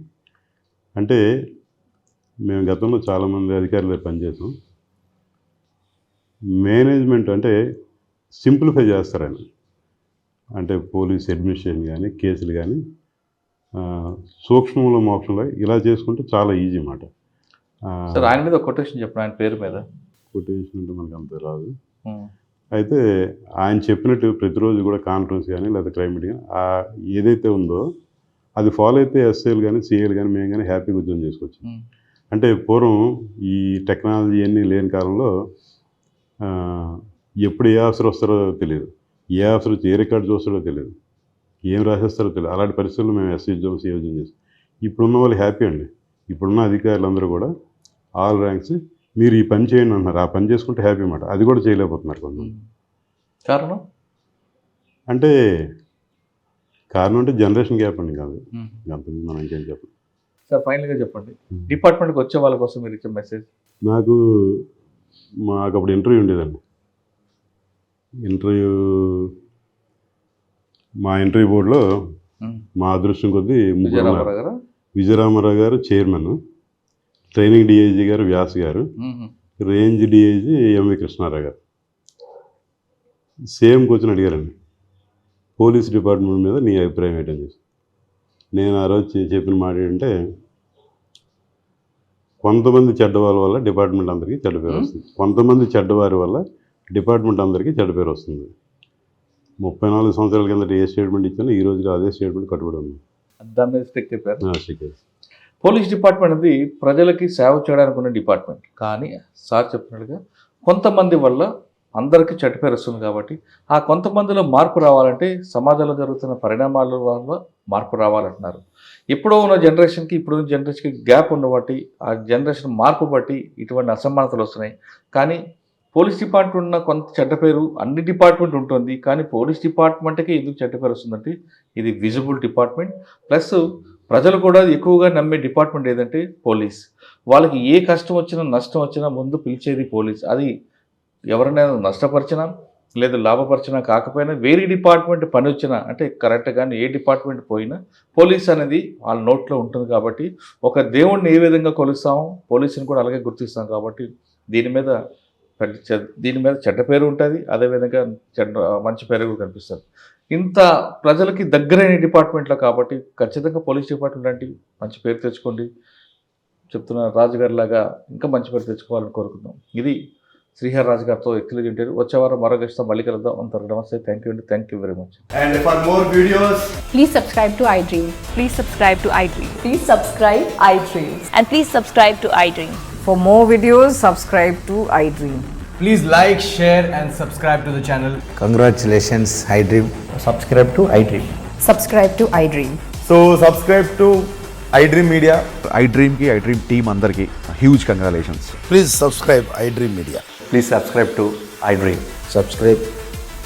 Speaker 3: అంటే మేము గతంలో చాలామంది అధికారులు పనిచేసాం. మేనేజ్మెంట్ అంటే సింప్లిఫై చేస్తారు ఆయన. అంటే పోలీస్ అడ్మినిస్ట్రేషన్ కానీ, కేసులు కానీ సూక్ష్మంలో మోక్షంలో ఇలా చేసుకుంటే చాలా ఈజీ మాట.
Speaker 2: సార్ ఆయన మీద ఒక కొటేషన్ చెప్పండి, ఆయన పేరు మీద.
Speaker 3: కొటేషన్ అంటే మనకు అంత రాదు. అయితే ఆయన చెప్పినట్టు ప్రతిరోజు కూడా కాన్ఫరెన్స్ కానీ లేదా క్రైమ్ మీటింగ్ ఏదైతే ఉందో అది ఫాలో అయితే ఎస్ఐలు కానీ, సిఐలు కానీ, మేము కానీ హ్యాపీగా ఉద్యోగం చేసుకోవచ్చు. అంటే పూర్వం ఈ టెక్నాలజీ అన్నీ లేని కాలంలో ఎప్పుడు ఏ ఆఫీసర్ వస్తారో తెలియదు, ఏ ఆఫీసర్ వచ్చి ఏ రికార్డు చూస్తాడో తెలియదు, ఏం రాసేస్తారో తెలియదు. అలాంటి పరిస్థితుల్లో మేము ఎస్సీ ఉద్యోగం, సిఐ ఉద్యోగం చేస్తాం. ఇప్పుడున్న వాళ్ళు హ్యాపీ అండి. ఇప్పుడున్న అధికారులందరూ కూడా ఆల్ ర్యాంక్స్ మీరు ఈ పని చేయండి అంటున్నారు. ఆ పని చేసుకుంటే హ్యాపీ అన్నమాట. అది కూడా చేయలేకపోతున్నారు కొంతమంది.
Speaker 2: కారణం
Speaker 3: అంటే జనరేషన్ గ్యాప్ అండి. కాదు అంతకుముందు మనం ఇంకేం చెప్పండి.
Speaker 2: సార్ ఫైనల్గా చెప్పండి, డిపార్ట్మెంట్కి వచ్చే వాళ్ళ కోసం మీరు ఇచ్చే మెసేజ్.
Speaker 3: మాకు అప్పుడు ఇంటర్వ్యూ ఉండేదండి. మా ఇంటర్వ్యూ బోర్డులో మా అదృష్టం కొద్దీ విజయరామారావు గారు చైర్మన్, ట్రైనింగ్ డిఐజీ గారు వ్యాస్ గారు, రేంజ్ డిఐజీ ఎంవి కృష్ణారావు గారు సేమ్ క్వశ్చన్ అడిగారండి. పోలీస్ డిపార్ట్మెంట్ మీద నీ అభిప్రాయం ఏంటని చెప్పి నేను ఆ రోజు చెప్పిన మాట ఏంటంటే, కొంతమంది చెడ్డవాళ్ళ వల్ల డిపార్ట్మెంట్ అందరికీ చెడ్డ పేరు వస్తుంది, కొంతమంది చెడ్డవారి వల్ల డిపార్ట్మెంట్ అందరికీ చెడ్డ పేరు వస్తుంది. 34 సంవత్సరాల కిందట ఏ స్టేట్మెంట్ ఇచ్చానో ఈ రోజుగా అదే స్టేట్మెంట్ కట్టుబడి ఉంది.
Speaker 2: దాని మీద స్టిక్ చెప్పారు. పోలీస్ డిపార్ట్మెంట్ అనేది ప్రజలకి సేవ చేయడానికి ఉన్న డిపార్ట్మెంట్. కానీ సార్ చెప్పినట్టుగా కొంతమంది వల్ల అందరికీ చెడ్డ పేరు వస్తుంది. కాబట్టి ఆ కొంతమందిలో మార్పు రావాలంటే సమాజంలో జరుగుతున్న పరిణామాల వల్ల మార్పు రావాలంటున్నారు. ఎప్పుడో ఉన్న జనరేషన్కి ఇప్పుడు జనరేషన్కి గ్యాప్ ఉన్న బట్టి, ఆ జనరేషన్ మార్పు బట్టి ఇటువంటి అసమానతలు వస్తున్నాయి. కానీ పోలీస్ డిపార్ట్మెంట్ ఉన్న కొంత చెడ్డ పేరు అన్ని డిపార్ట్మెంట్ ఉంటుంది. కానీ పోలీస్ డిపార్ట్మెంట్కి ఎందుకు చెడ్డ పేరు వస్తుందంటే ఇది విజిబుల్ డిపార్ట్మెంట్. ప్లస్ ప్రజలు కూడా ఎక్కువగా నమ్మే డిపార్ట్మెంట్ ఏదంటే పోలీస్. వాళ్ళకి ఏ కష్టం వచ్చినా, నష్టం వచ్చినా ముందు పిలిచేది పోలీస్. అది ఎవరైనా నష్టపరిచినా లేదా లాభపరిచినా కాకపోయినా, వేరే డిపార్ట్మెంట్ పని వచ్చినా, అంటే కరెక్ట్ కానీ ఏ డిపార్ట్మెంట్ పోయినా పోలీస్ అనేది వాళ్ళ నోట్లో ఉంటుంది. కాబట్టి ఒక దేవుణ్ణి ఏ విధంగా కొలుస్తామో పోలీసుని కూడా అలాగే గుర్తిస్తాం. కాబట్టి దీని మీద చెడ్డ పేరు ఉంటుంది, అదేవిధంగా మంచి పేరు కూడా కనిపిస్తుంది. ఇంత ప్రజలకి దగ్గరైన డిపార్ట్మెంట్లో కాబట్టి ఖచ్చితంగా పోలీస్ డిపార్ట్మెంట్ అంటే మంచి పేరు తెచ్చుకోండి. చెప్తున్న రాజుగారి లాగా ఇంకా మంచి పేరు తెచ్చుకోవాలని కోరుకుందాం. ఇది శ్రీహర్ రాజు గారితో ఎక్స్క్లూజివ్ ఇంటర్వ్యూ. వచ్చే వారం మరో గెస్ట్తో మళ్ళీ కలుద్దాం. అంతవరకు నమస్తే. థ్యాంక్ యూ అండి. Thank you very much.
Speaker 4: And for more videos,
Speaker 5: Please subscribe to iDream.
Speaker 6: Please subscribe to iDream.
Speaker 5: Please subscribe iDream.
Speaker 6: And please subscribe to iDream.
Speaker 7: For more videos, subscribe to iDream.
Speaker 4: please like, share and subscribe to the channel.
Speaker 8: Congratulations, iDream.
Speaker 9: Subscribe to iDream.
Speaker 7: Subscribe to iDream.
Speaker 4: So subscribe to iDream Media.
Speaker 10: iDream team andarki huge congratulations.
Speaker 8: Please subscribe iDream Media.
Speaker 9: Please subscribe to iDream.
Speaker 8: Subscribe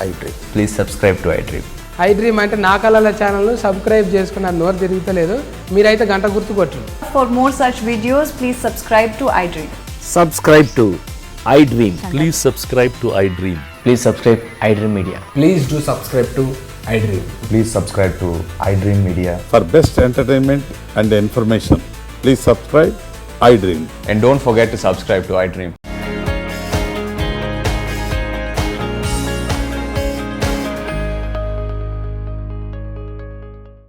Speaker 8: iDream.
Speaker 9: Please subscribe to iDream.
Speaker 11: iDream అంటే నా కళల ఛానల్ను subscribe చేసుకున్న నోరు తిరుగుతలేదు, మీరైతే గంట గుర్తు కొట్టండి.
Speaker 5: For more such videos, please subscribe to iDream.
Speaker 9: Subscribe to iDream.
Speaker 10: Please subscribe to iDream.
Speaker 9: Please subscribe iDream Media.
Speaker 4: Please do subscribe to iDream.
Speaker 9: Please subscribe to iDream Media.
Speaker 12: For best entertainment and information, please subscribe iDream.
Speaker 9: And don't forget to subscribe to iDream.